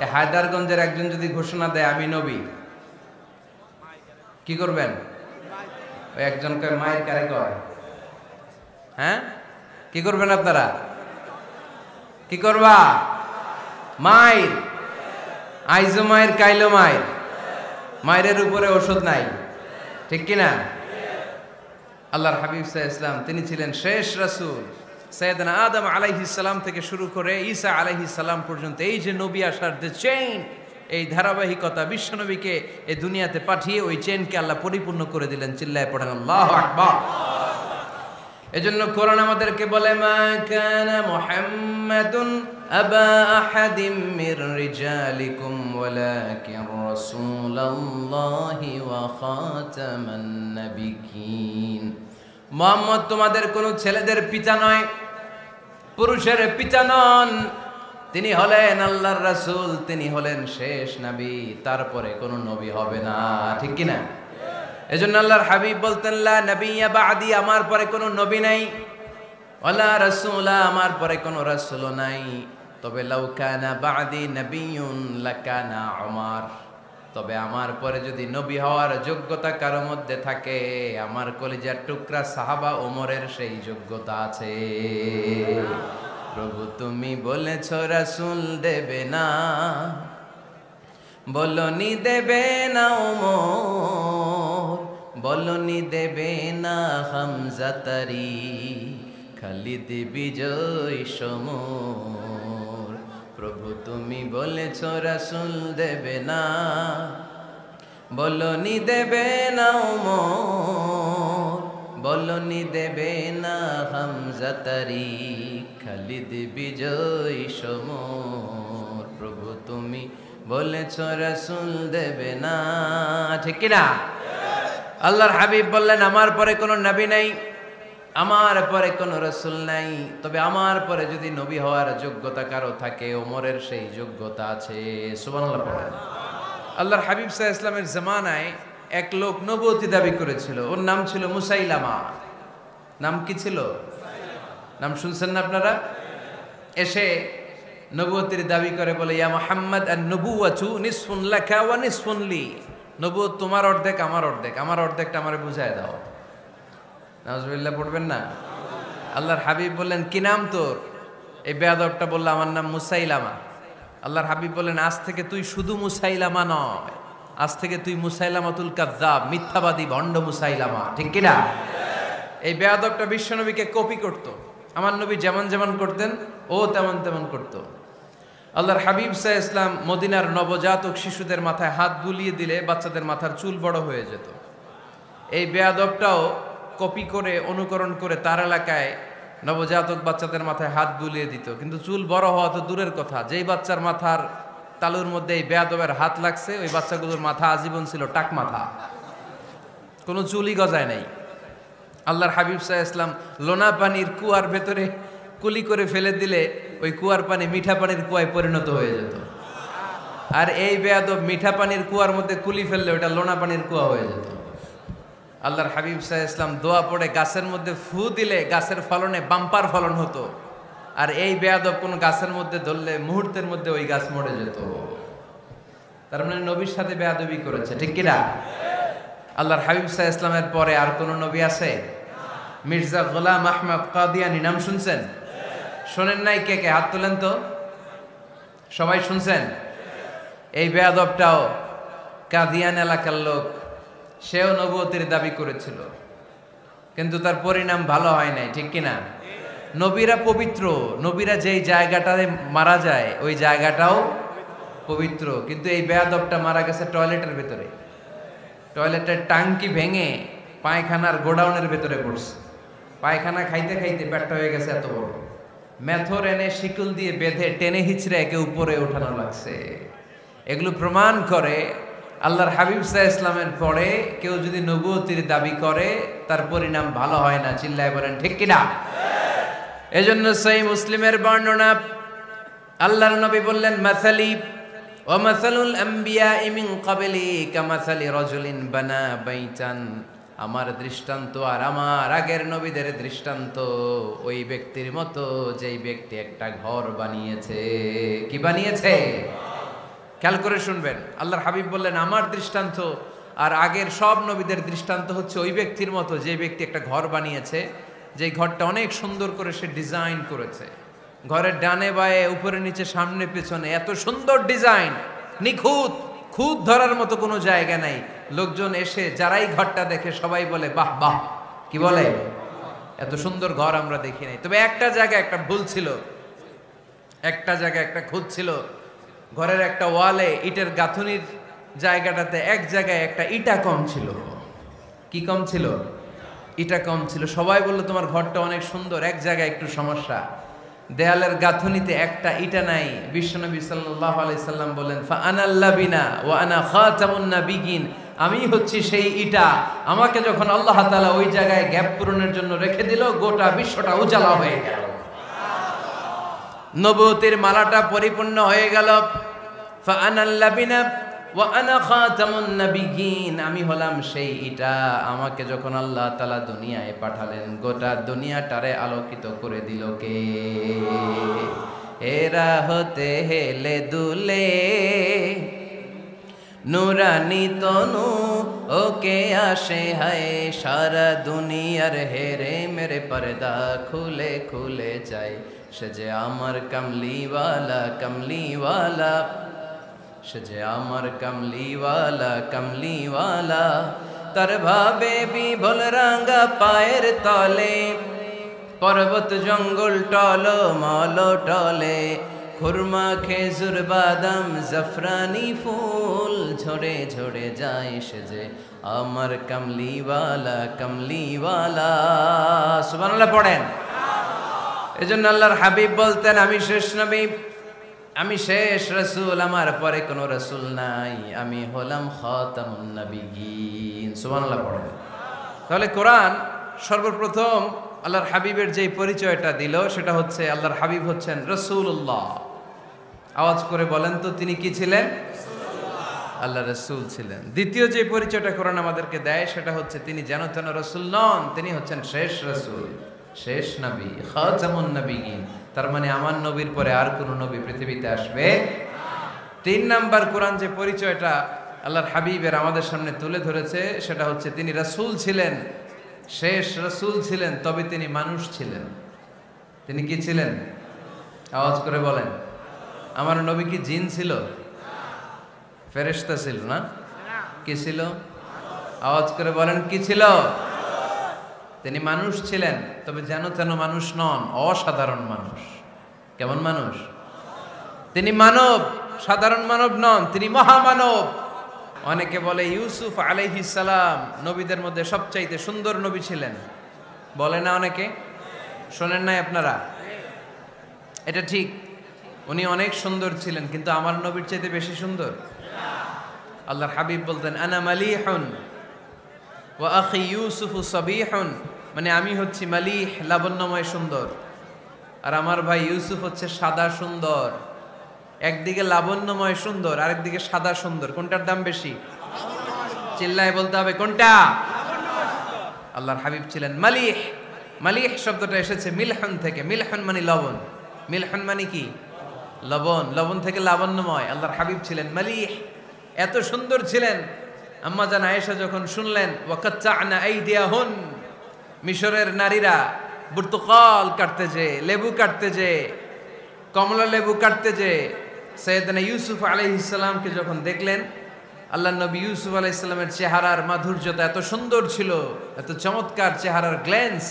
এই হায়দারগঞ্জের একজন যদি ঘোষণা দেয় আমি নবী, কি করবেন? ওই একজন কয় মায়ের কারে কয়, হ্যাঁ কি করবেন আপনারা? কি করবা? মায়ের আইজো মায়ের কাইলো মায়ের, মায়ের উপরে ওষুধ নাই, ঠিক কিনা? আল্লাহর হাবিব সাল্লাল্লাহু আলাইহি ওয়াসাল্লাম তিনি ছিলেন শেষ রাসূল। সাইয়েদনা আদম আলাইহিস সালাম থেকে শুরু করে ঈসা আলাইহিস সালাম পর্যন্ত এই যে নবী আসার যে চেইন, এই ধারাবাহিকতা, বিশ্ব নবীকে এই দুনিয়াতে পাঠিয়ে ওই চেইনকে আল্লাহ পরিপূর্ণ করে দিলেন। চিল্লায় পড়েন আল্লাহু আকবার। এজন্য কোরআন আমাদেরকে বলে মা কানা মুহাম্মাদুন আবা আহাদিম মির রিজালিকুম ওয়ালাকিন রাসূলুল্লাহি ওয়া খাতামান নাবিয়্যিন। মুহাম্মদ তোমাদের কোন ছেলেদের পিতা নয়, পুরুষের পিতা নন, তিনি হলেন আল্লাহর রাসূল, তিনি হলেন শেষ নবী, তারপরে কোনো নবী হবে না, ঠিক কি না? এজন্য আল্লাহর হাবিব বলতেন লা নবিয়্যা বা'দি, আমার পরে কোনো নবী নাই, ওয়ালা রাসূলা, আমার পরে কোনো রাসূলও নাই। তবে লাউ কানা বা'দি নবিয়্যুন লাকানা উমর, তবে আমার পরে যদি নবী হওয়ার যোগ্যতা কারো মধ্যে থাকে, আমার কলিজার টুকরা সাহাবা ওমরের সেই যোগ্যতা আছে। প্রভু তুমি বলেছ রাসূল দেবে না, বলনি দেবে না ওমর, বলনি দেবে না হামজা তারি, খালিদ বিজয় সমর। প্রভু তুমি বলেছ রাসূল দেবে না, বলনি দেবে না ওমর, বলনি দেবে না হামজা তারি, খালিদ বিজয় সমর। প্রভু তুমি বলেছ রাসূল দেবে না, ঠিক কি না? আল্লাহর হাবিব বললেন আমার পরে কোনো নবী নাই, আমার পরে কোনো রাসূল নাই, তবে আমার পরে যদি নবী হওয়ার যোগ্যতা কারো থাকে, ওমরের সেই যোগ্যতা আছে। সুবহানাল্লাহ পড়েন। আল্লাহর হাবিব সাল্লাল্লাহু আলাইহি ওয়াসাল্লামের জামানায় এক লোক নবুয়তি দাবি করেছিল, ওর নাম ছিল মুসাইলামা। নাম কি ছিল? নাম শুনছেন না আপনারা? এসে নবুয়তির দাবি করে বলে ইয়া মুহাম্মদ আন-নবুওয়াতু নিসফুন লাকা ওয়া নিসফুন লি, নবুয়ত তোমার অর্ধেক আমার অর্ধেক, আমার অর্ধেকটা আমারে বুঝায় দাও। নাউজুবিল্লাহ পড়বেন না? আল্লাহর হাবিব বললেন কি নাম তোর? এই বেয়াদবটা বলল আমার নাম মুসাইলামা। আল্লাহর হাবিব বললেন আজ থেকে তুই শুধু মুসাইলামা নয়, আজ থেকে তুই মুসাইলামাতুল কাযযাব, মিথ্যাবাদী ভণ্ড মুসাইলামা, ঠিক কি না? এই বেয়াদবটা বিশ্বনবীকে কপি করত। আমার নবী যেমন যেমন করতেন ও তেমন তেমন করত। আল্লাহর হাবিব সাল্লাল্লাহু আলাইহি ওয়াসাল্লাম মদিনার নবজাতক শিশুদের মাথায় হাত বুলিয়ে দিলে বাচ্চাদের মাথার চুল বড় হয়ে যেত। এই বেয়াদবটাও কপি করে অনুকরণ করে তার এলাকায় নবজাতক বাচ্চাদের মাথায় হাত বুলিয়ে দিত, কিন্তু চুল বড় হওয়া তো দূরের কথা, যেই বাচ্চার মাথার তালুর মধ্যে এই বেয়াদবের হাত লাগছে ওই বাচ্চাগুলোর মাথা আজীবন ছিল টাক মাথা, কোনো চুলই গজায় নাই। আল্লাহর হাবিব সাল্লাল্লাহু আলাইহি ওয়াসাল্লাম লোনা পানির কুয়ার ভেতরে কুলি করে ফেলে দিলে ওই কুয়ার পানি মিঠা পানির কুয়ায় পরিণত হয়ে যেত। আর এই বেয়াদব মিঠা পানির কুয়ার মধ্যে কুলি ফেললে ওটা লোনা পানির কুয়া হয়ে যেত। আল্লাহর হাবিব সাল্লাল্লাহু আলাইহি ওয়াসাল্লাম দোয়া পড়ে গাছের মধ্যে ফু দিলে গাছের ফলনে বাম্পার ফলন হতো, আর এই বেয়াদব কোন গাছের মধ্যে ধরলে মুহূর্তের মধ্যে ওই গাছ মরে যেত। তার মানে নবীর সাথে বেয়াদবি করেছে, ঠিক কিনা? আল্লাহর হাবিব সাল্লাল্লাহু আলাইহি ওয়াসাল্লামের পরে আর কোন নবী আছে? মির্জা গোলাম আহমদ কাদিয়ানী নাম শুনছেন? শোনেন নাই? কে কে হাত তোলেন তো। সবাই শুনছেন? এই বেয়াদবটাও কাদিয়ান এলাকার লোক, সেও নবুয়তির দাবি করেছিল, কিন্তু তার পরিণাম ভালো হয় নাই, ঠিক কিনা? নবীরা পবিত্র, নবীরা যেই জায়গাটায় মারা যায় ওই জায়গাটাও পবিত্র, কিন্তু এই বেয়াদবটা মারা গেছে টয়লেটের ভেতরে, টয়লেটের টাঙ্কি ভেঙে পায়খানার গোডাউনের ভেতরে পড়ছে। পায়খানা খাইতে খাইতে পেটটা হয়ে গেছে এত বড়, মেথর এনে শিকল দিয়ে বেঁধে টেনে হিচড়ে একে উপরে ওঠানো লাগছে। এগুলো প্রমাণ করে আল্লাহর হাবিব সাল্লাল্লাহু আলাইহি ইসলামের পরে কেউ যদি নবুয়তির দাবি করে তার পরিণাম ভালো হয় না। চিল্লায় বলেন ঠিক কিনা? এজন্য সহিহ মুসলিমের বর্ণনা, আল্লাহর নবী বললেন, মাসালি ওয়া মাসালুল আমবিয়াই মিন ক্বাবলি কামাসালি রাজুলিন বানা বাইতান, আমার দৃষ্টান্ত আর আমার আগের নবীদের দৃষ্টান্ত ওই ব্যক্তির মতো যেই ব্যক্তি একটা ঘর বানিয়েছে। কি বানিয়েছে? খেয়াল করে শুনবেন, আল্লাহর হাবিব বললেন আমার দৃষ্টান্ত আর আগের সব নবীদের দৃষ্টান্ত হচ্ছে ওই ব্যক্তির মতো যে ব্যক্তি একটা ঘর বানিয়েছে, যে ঘরটা অনেক সুন্দর করে সে ডিজাইন করেছে। ঘরের ডানে বায়ে উপরে নিচে সামনে পেছনে এত সুন্দর ডিজাইন, নিখুঁত, খুঁত ধরার মতো কোনো জায়গা নাই। লোকজন এসে যারাই ঘরটা দেখে সবাই বলে বাহ বাহ। কি বলে? এত সুন্দর ঘর আমরা দেখি নাই। তবে একটা জায়গায় একটা ভুল ছিল, একটা জায়গায় একটা খুঁত ছিল। ঘরের একটা ওয়ালে ইটের গাঁথুনির জায়গাটাতে এক জায়গায় একটা ইটা কম ছিল। কি কম ছিল? ইটা কম ছিল। সবাই বললো তোমার ঘরটা অনেক সুন্দর, এক জায়গায় একটু সমস্যা, দেয়ালের গাঁথুনিতে একটা ইটা নাই। বিশ্বনবী সাল্লাল্লাহু আলাইহি সাল্লাম বলেন, ফা আনাল লাবিনা ওয়া আনা খাতামুন নাবিয়িন, আমি হচ্ছি সেই ইটা। আমাকে যখন আল্লাহ তাআলা ওই জায়গায় গ্যাপ পূরণের জন্য রেখে দিল, গোটা বিশ্বটা উজালা হয়ে গেল, নবুয়তের মালাটা পরিপূর্ণ হয়ে গেল। ফা আনাল লাবিনা ওয়া আনা খাতামুন নাবিয়িন, আমি হলাম সেই ইটা। আমাকে যখন আল্লাহ তাআলা দুনিয়ায় পাঠালেন, গোটা দুনিয়াটারে আলোকিত করে দিল কে? এরা হতে হেলে দুলে নুরানি তনু ওকে আসে হায়, সারা দুনিয়ার হেরে মেরে পর্দা খুলে খুলে যায়। সে যে আমার কামলিওয়ালা কামলিওয়ালা, সে যে আমার কামলিওয়ালা কামলিওয়ালা, তার ভাবে বিভোল রাঙ্গা পায়ের তলে, পর্বত জঙ্গল টল মল টলে, খুরমা খেজুর বাদাম জাফরানি ফুল ঝরে ঝরে যায়। সে যে আমার কামলিওয়ালা কামলিওয়ালা। সুবহানাল্লাহ পড়েন। এজন্য আল্লাহর হাবিব বলতেন, আমি শেষ নবী, আমি শেষ রাসূল, আমার পরে কোনো রাসূল নাই, আমি হলাম খাতামুন নাবিয়িন। সুবহানাল্লাহ পড়েন। তাহলে কোরআন সর্বপ্রথম আল্লাহর হাবিবের যে পরিচয়টা দিল সেটা হচ্ছে আল্লাহর হাবিব হচ্ছেন রাসূলুল্লাহ। আওয়াজ করে বলেন তো, তিনি কি ছিলেন? আল্লাহ রাসূল ছিলেন। দ্বিতীয় যে পরিচয়টা কোরআন আমাদেরকে দেয় সেটা হচ্ছে তিনি যেন তেন রাসূল নন, তিনি হচ্ছেন শেষ রাসূল, শেষ নবী, খাতামুন নাবিয়িন। তার মানে আমার নবীর পরে আর কোনো নবী পৃথিবীতে আসবে। তিন নাম্বার কোরআন যে পরিচয়টা আল্লাহর হাবিবের আমাদের সামনে তুলে ধরেছে সেটা হচ্ছে তিনি রাসূল ছিলেন, শেষ রাসূল ছিলেন, তবে তিনি মানুষ ছিলেন। তিনি কি ছিলেন? আওয়াজ করে বলেন। আমার নবী কি জিন ছিল? ফেরেশতা ছিল না? কি ছিল? আওয়াজ করে বলেন, কি ছিল? তিনি মানুষ ছিলেন, তবে যেন তেন মানুষ নন, অসাধারণ মানুষ। কেমন মানুষ? তিনি মানব, সাধারণ মানব নন, তিনি মহামানব। অনেকে বলে ইউসুফ আলাইহিস সালাম নবীদের মধ্যে সবচাইতে সুন্দর নবী ছিলেন, বলে না অনেকে? শোনেন নাই আপনারা? এটা ঠিক, উনি অনেক সুন্দর ছিলেন, কিন্তু আমার নবীর চাইতে বেশি সুন্দর। আল্লাহর হাবিব বলতেন, আনা মালিহুন ওয়া আখি ইউসুফু সাবিহুন, মানে আমি হচ্ছি মালিহ, লাবণ্যময় সুন্দর, আর আমার ভাই ইউসুফ হচ্ছে সাদা সুন্দর। একদিকে লাবণ্যময় সুন্দর, আরেকদিকে সাদা সুন্দর, কোনটার দাম বেশি? চিল্লায় বলতে হবে কোনটা? আল্লাহর হাবিব ছিলেন মালিহ। মালিহ শব্দটা এসেছে মিলহন থেকে। মিলহন মানে লবণ, মিলহন মানে কি? লবণ। লবণ থেকে লাবণ্যময়। আল্লাহর হাবিব ছিলেন মালিহ, এত সুন্দর ছিলেন। আম্মা জান আয়েশা যখন শুনলেন ওয়াকাত্তা'না আইদিয়াহুন, মিশরের নারীরা বুর্তুকাল কাটতে যে, লেবু কাটতে যে, কমলা লেবু কাটতে যে সাইয়েদনা ইউসুফ আলাইহিস সালামকে যখন দেখলেন, আল্লাহর নবী ইউসুফ আলাইহিস সালামের চেহারার মাধুর্যতা এত সুন্দর ছিল, এত চমৎকার চেহারার গ্ল্যান্স,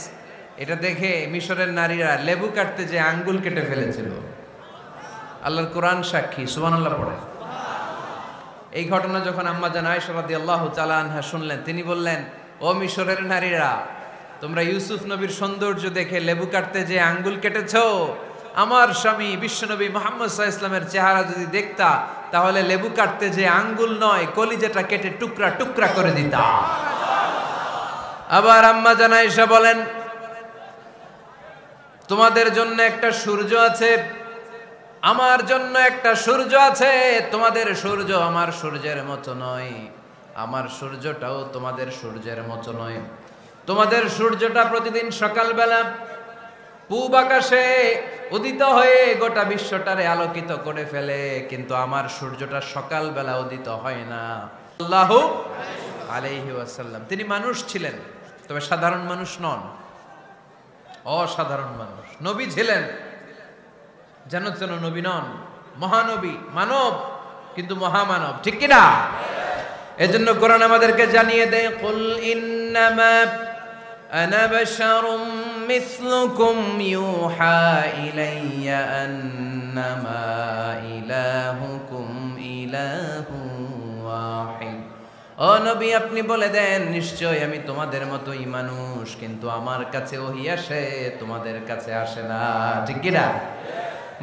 এটা দেখে মিশরের নারীরা লেবু কাটতে যে আঙ্গুল কেটে ফেলেছিল। আল্লাহর কোরআন সাক্ষী। সুবহানাল্লাহ পড়ে। এই ঘটনা যখন আম্মা জান আয়েশা রাদিয়াল্লাহু তাআলা আনহা শুনলেন, তিনি বললেন, ও মিশরের নারীরা, তোমরা ইউসুফ নবীর সৌন্দর্য দেখে লেবু কাটতে যে আঙ্গুল কেটেছো, আমার স্বামী বিশ্বনবী মুহাম্মদ সাল্লাল্লাহু আলাইহি ওয়াসাল্লামের চেহারা যদি দেখতা তাহলে লেবু কাটতে যে আঙ্গুল নয় কলিজাটা কেটে টুকরা টুকরা করে দিতাম। আবার আম্মা জান আয়েশা বলেন, তোমাদের জন্য একটা সূর্য আছে, আমার জন্য একটা সূর্য আছে। তোমাদের সূর্য আমার সূর্যের মতো নয়, আমার সূর্যটাও তোমাদের সূর্যের মতো নয়। তোমাদের সূর্যটা প্রতিদিন সকালবেলা পূব আকাশে উদিত হয়ে গোটা বিশ্বটারে আলোকিত করে ফেলে, কিন্তু আমার সূর্যটা সকালবেলা উদিত হয় না। সাল্লাল্লাহু আলাইহি ওয়াসাল্লাম তিনি মানুষ ছিলেন, তবে সাধারণ মানুষ নন, অসাধারণ মানুষ। নবী ছিলেন, যেন তেন নবী নন, মহানবী, মানব কিন্তু মহামানব, ঠিক কিনা? এজন্য কোরআন আমাদেরকে জানিয়ে দেয়, কুল ইন্নামা আনা বাশারুম মিসলুকুম ইউহা ইলাইয়া আন্নামা ইলাহুকুম ইলাহুন ওয়াহিদ। ও নবী, আপনি বলে দেন, নিশ্চয় আমি তোমাদের মতোই মানুষ, কিন্তু আমার কাছে ওহী আসে, তোমাদের কাছে আসে না, ঠিক কিনা?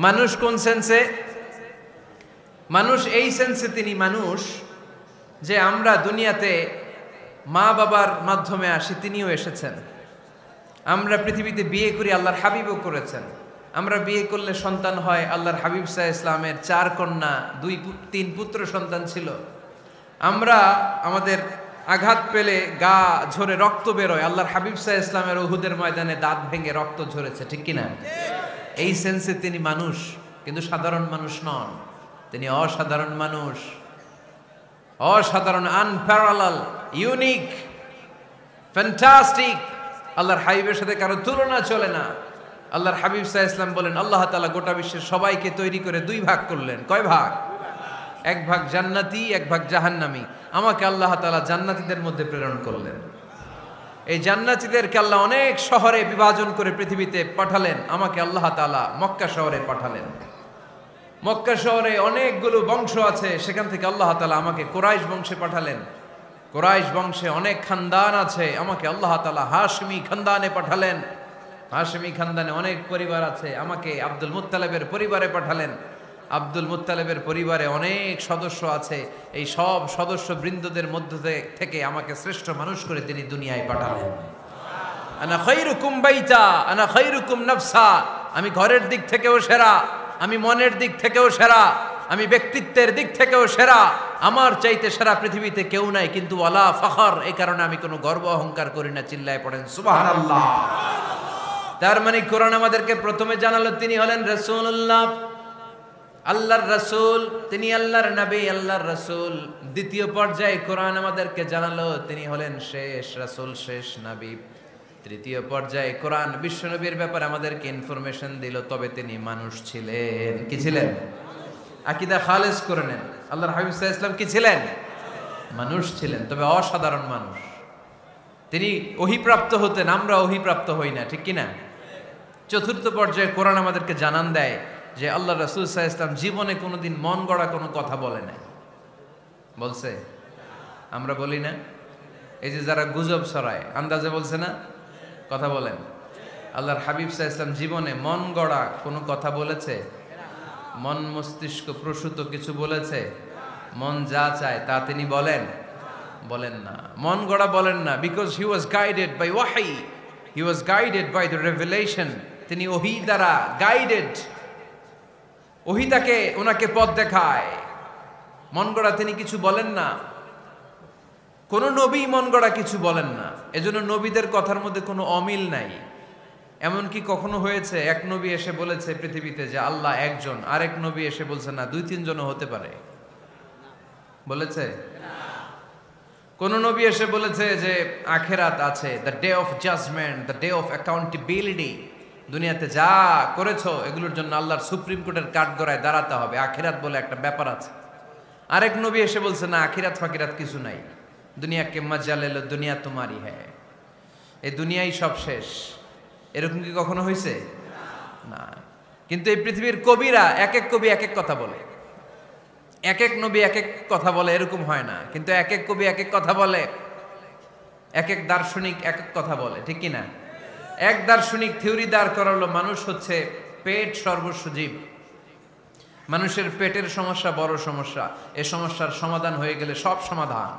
মানুষ কোন সেন্সে? মানুষ এই সেন্সে তিনি মানুষ যে আমরা দুনিয়াতে মা বাবার মাধ্যমে আসি, তিনিও এসেছেন। আমরা পৃথিবীতে বিয়ে করি, আল্লাহর হাবিবও করেছেন। আমরা বিয়ে করলে সন্তান হয়, আল্লাহর হাবিব সাল্লাল্লাহু আলাইহি ইসলামের 4 কন্যা 3 পুত্র সন্তান ছিল। আমরা আমাদের আঘাত পেলে গা ঝরে রক্ত বেরোয়, আল্লাহর হাবিব সাল্লাল্লাহু আলাইহি ইসলামের উহুদের ময়দানে দাঁত ভেঙে রক্ত ঝরেছে, ঠিক কিনা? এই সেন্সে তিনি মানুষ, কিন্তু সাধারণ মানুষ নন, তিনি অসাধারণ মানুষ, অসাধারণ, আনপ্যারালাল, ইউনিক, ফ্যান্টাস্টিক। আল্লাহর হাবিবের সাথে কারো তুলনা চলে না। আল্লাহর হাবিব সাল্লাল্লাহু আলাইহি ওয়াসাল্লাম বলেন, আল্লাহ তাআলা গোটা বিশ্বের সবাইকে তৈরি করে 2 ভাগ করলেন। কয় ভাগ? 1 ভাগ জান্নাতি, 1 ভাগ জাহান্নামী। আমাকে আল্লাহ তাআলা জান্নাতীদের মধ্যে প্রেরণ করলেন। এই জান্নাতীদেরকে আল্লাহ অনেক শহরে বিভাজন করে পৃথিবীতে পাঠালেন, আমাকে আল্লাহ তাআলা মক্কা শহরে পাঠালেন। মক্কা শহরে অনেকগুলো বংশ আছে, সেখান থেকে আল্লাহ তাআলা আমাকে কুরাইশ বংশে পাঠালেন। কুরাইশ বংশে অনেক খানদান আছে, আমাকে আল্লাহ তাআলা হাশমি খানদানে পাঠালেন। হাশমি খানদানে অনেক পরিবার আছে, আমাকে আব্দুল মুত্তালিবের পরিবারে পাঠালেন। আব্দুল মুত্তালিবের পরিবারে অনেক সদস্য আছে, এই সব সদস্য বৃন্দদের মধ্য থেকে আমাকে শ্রেষ্ঠ মানুষ করে তিনি দুনিয়ায় পাঠালেন। আনা খায়রুকুম বাইতা আনা খায়রুকুম নাফসা, আমি ঘরের দিক থেকেও সেরা, আমি মনের দিক থেকেও সেরা, আমি ব্যক্তিত্বের দিক থেকেও সেরা, আমার চাইতে সেরা পৃথিবীতে কেউ নাই। কিন্তু ওয়ালা ফখর, এই কারণে আমি কোনো গর্ব অহংকার করি না। চিল্লায় পড়েন সুবহানাল্লাহ। তার মানে কোরআন আমাদেরকে প্রথমে জানালো তিনি হলেন রাসূলুল্লাহ, আল্লাহর রাসূল, তিনি আল্লাহর নবী, আল্লাহর রাসূল। দ্বিতীয় পর্যায়ে কোরআন আমাদেরকে জানালো তিনি হলেন শেষ রাসূল, শেষ নবী। তৃতীয় পর্যায়ে কোরআন বিশ্বনবীর ব্যাপারে আমাদেরকে ইনফরমেশন দিল, তবে তিনি মানুষ ছিলেন। কি ছিলেন? আকীদা খালেস করে নেন, আল্লাহর হাবিব সাল্লাল্লাহু আলাইহি ওয়াসাল্লাম কি ছিলেন? মানুষ ছিলেন, তবে অসাধারণ মানুষ। তিনি ওহীপ্রাপ্ত হতেন, আমরা ওহীপ্রাপ্ত হই না, ঠিক কিনা? চতুর্থ পর্যায়ে কোরআন আমাদেরকে জানান দেয় যে আল্লাহ রাসূল সাল্লাল্লাহু আলাইহি ওয়াসাল্লাম জীবনে কোনোদিন মন গড়া কোনো কথা বলে নাই। বলছে? আমরা বলি না? এই যে যারা গুজব ছড়ায়, আন্দাজে বলছে না? কথা বলেন। আল্লাহর হাবিব সাল্লাল্লাহু আলাইহি ওয়াসাল্লাম জীবনে মন গড়া কোনো কথা বলেছে? মন মস্তিষ্ক প্রসূত কিছু বলেছে? মন যা চায় তা তিনি বলেন? বলেন না, মন গড়া বলেন না। Because he was guided by ওয়াহি, he was guided by the revelation. তিনি ওহী দ্বারা গাইডেড, ওহী তাকে ওনাকে পথ দেখায়। মন গড়া তিনি কিছু বলেন না, কোন নবী মন গড়া কিছু বলেন না। এজন্য নবীদের কথার মধ্যে কোনো অমিল নাই। এমনকি কখনো হয়েছে এক নবী এসে বলেছে পৃথিবীতে যে আল্লাহ একজন, আরেক নবী এসে বলছে না 2-3 জনও হতে পারে? বলেছে? কোন নবী এসে বলেছে যে আখিরাত আছে, the day of judgement, the day of accountability, দুনিয়াতে যা করেছো এগুলোর জন্য আল্লাহর সুপ্রিম কোর্টের কাঠগড়ায় দাঁড়াতে হবে, আখিরাত বলে একটা ব্যাপার আছে। আরেক নবী এসে বলছে না, আখিরাত ফাকিরাত কিছু নাই, দুনিয়াকে মজা লেলো, দুনিয়া তোমারই হ্যাঁ, এই দুনিয়াই সব শেষ। এরকম কি কখনো হয়েছে? না। কিন্তু এই পৃথিবীর কবিরা এক এক কবি এক এক কথা বলে, এক এক নবী এক এক কথা বলে, এরকম হয় না। কিন্তু এক এক কবি এক এক কথা বলে, এক এক দার্শনিক এক এক কথা বলে, ঠিক কি না? এক দার্শনিক থিওরি দাঁড় করালো মানুষ হচ্ছে পেট সর্বস্ব জীব, মানুষের পেটের সমস্যা বড় সমস্যা, এ সমস্যার সমাধান হয়ে গেলে সব সমাধান।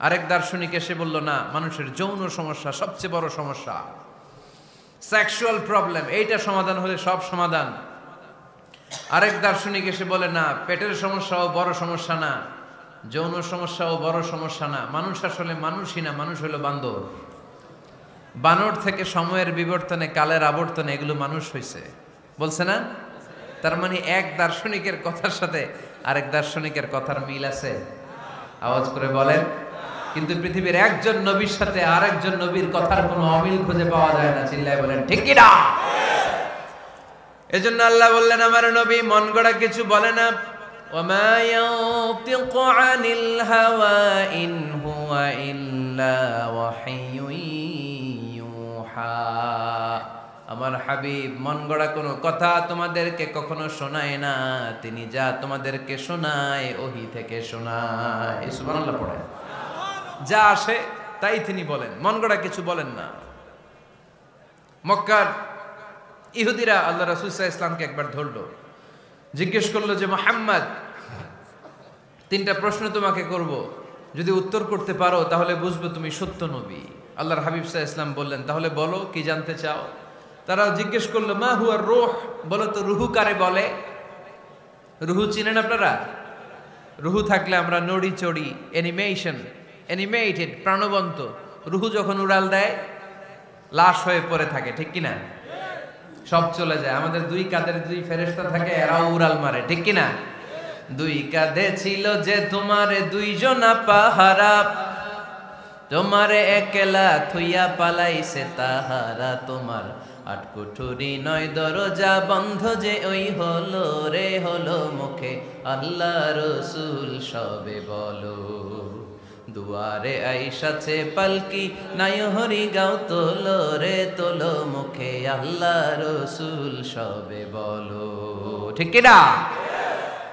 আরেক দার্শনিক এসে বলল না, মানুষের যৌন সমস্যা সবচেয়ে বড় সমস্যা, সেক্সুয়াল প্রবলেম, এইটা সমাধান হলে সব সমাধান। আরেক দার্শনিক এসে বলে না, পেটের সমস্যাও বড় সমস্যা না, যৌন সমস্যাও বড় সমস্যা না, মানুষ আসলে মানুষই না, মানুষ হলো বান্দর। বানর থেকে সময়ের বিবর্তনে, কালের আবর্তনে এগুলো মানুষ হয়েছে, বলছে না? তার মানে এক দার্শনিকের কথার সাথে আরেক দার্শনিকের কথার মিল আছে? আওয়াজ করে বলেন। কিন্তু পৃথিবীর একজন নবীর সাথে আরেকজন নবীর কথার কোনো অমিল খুঁজে পাওয়া যায় না। চিল্লায় বলেন ঠিক কি না? এজন্য আল্লাহ বললেন, আমার নবী মন গড়া কিছু বলে না। ওয়ামা ইয়ানতিকু আনিল হাওয়া ইন হুয়া ইল্লা ওয়াহিয়ুন ইউহা। আমার হাবিব মন গড়া কোনো কথা তোমাদেরকে কখনো শোনায় না, তিনি যা তোমাদেরকে শোনায় ওহী থেকে শোনায়। সুবহানাল্লাহ পড়ে। যা আসে তাই তিনি বলেন, মন গড়া কিছু বলেন না। মক্কার ইহুদিরা আল্লাহ রাসূল সাল্লাল্লাহু আলাইহি ওয়াসাল্লামকে একবার ধরলো, জিজ্ঞেস করলো যে মুহাম্মদ, তিনটা প্রশ্ন তোমাকে করব, যদি উত্তর করতে পারো তাহলে বুঝবো তুমি সত্য নবী। আল্লাহর হাবিব সাল্লাল্লাহু আলাইহি ওয়াসাল্লাম বললেন, তাহলে বলো কি জানতে চাও? তারা জিজ্ঞেস করলো, মা হুয়ার রূহ, বলো তো রুহু কারে বলে? রুহু চিনেন আপনারা? রুহু থাকলে আমরা নড়ি চড়ি, অ্যানিমেটেড, প্রাণবন্ত। রুহু যখন উড়াল দেয় লাশ হয়ে পড়ে থাকে, ঠিক কিনা? সব চলে যায়। আমাদের দুই কাঁধের দুই ফেরেশতা থাকে, এরাও উড়াল মারে, ঠিক কিনা? দুই কাঁধে ছিল যে তোমারে দুইজনা পাহারা, তোমারে একলা থুইয়া পালাইছে তাহারা। তোমার আট কুঠুরি নয় দরজা বন্ধ যে ওই হলো রে হলো মুখে আল্লাহ রসুল সবে বলো। দুয়ারে আইসাছে পালকি নাই হরি গাও তোলো রে তোলো মুখে আল্লাহ রসুল সবে বলো, ঠিক কিনা?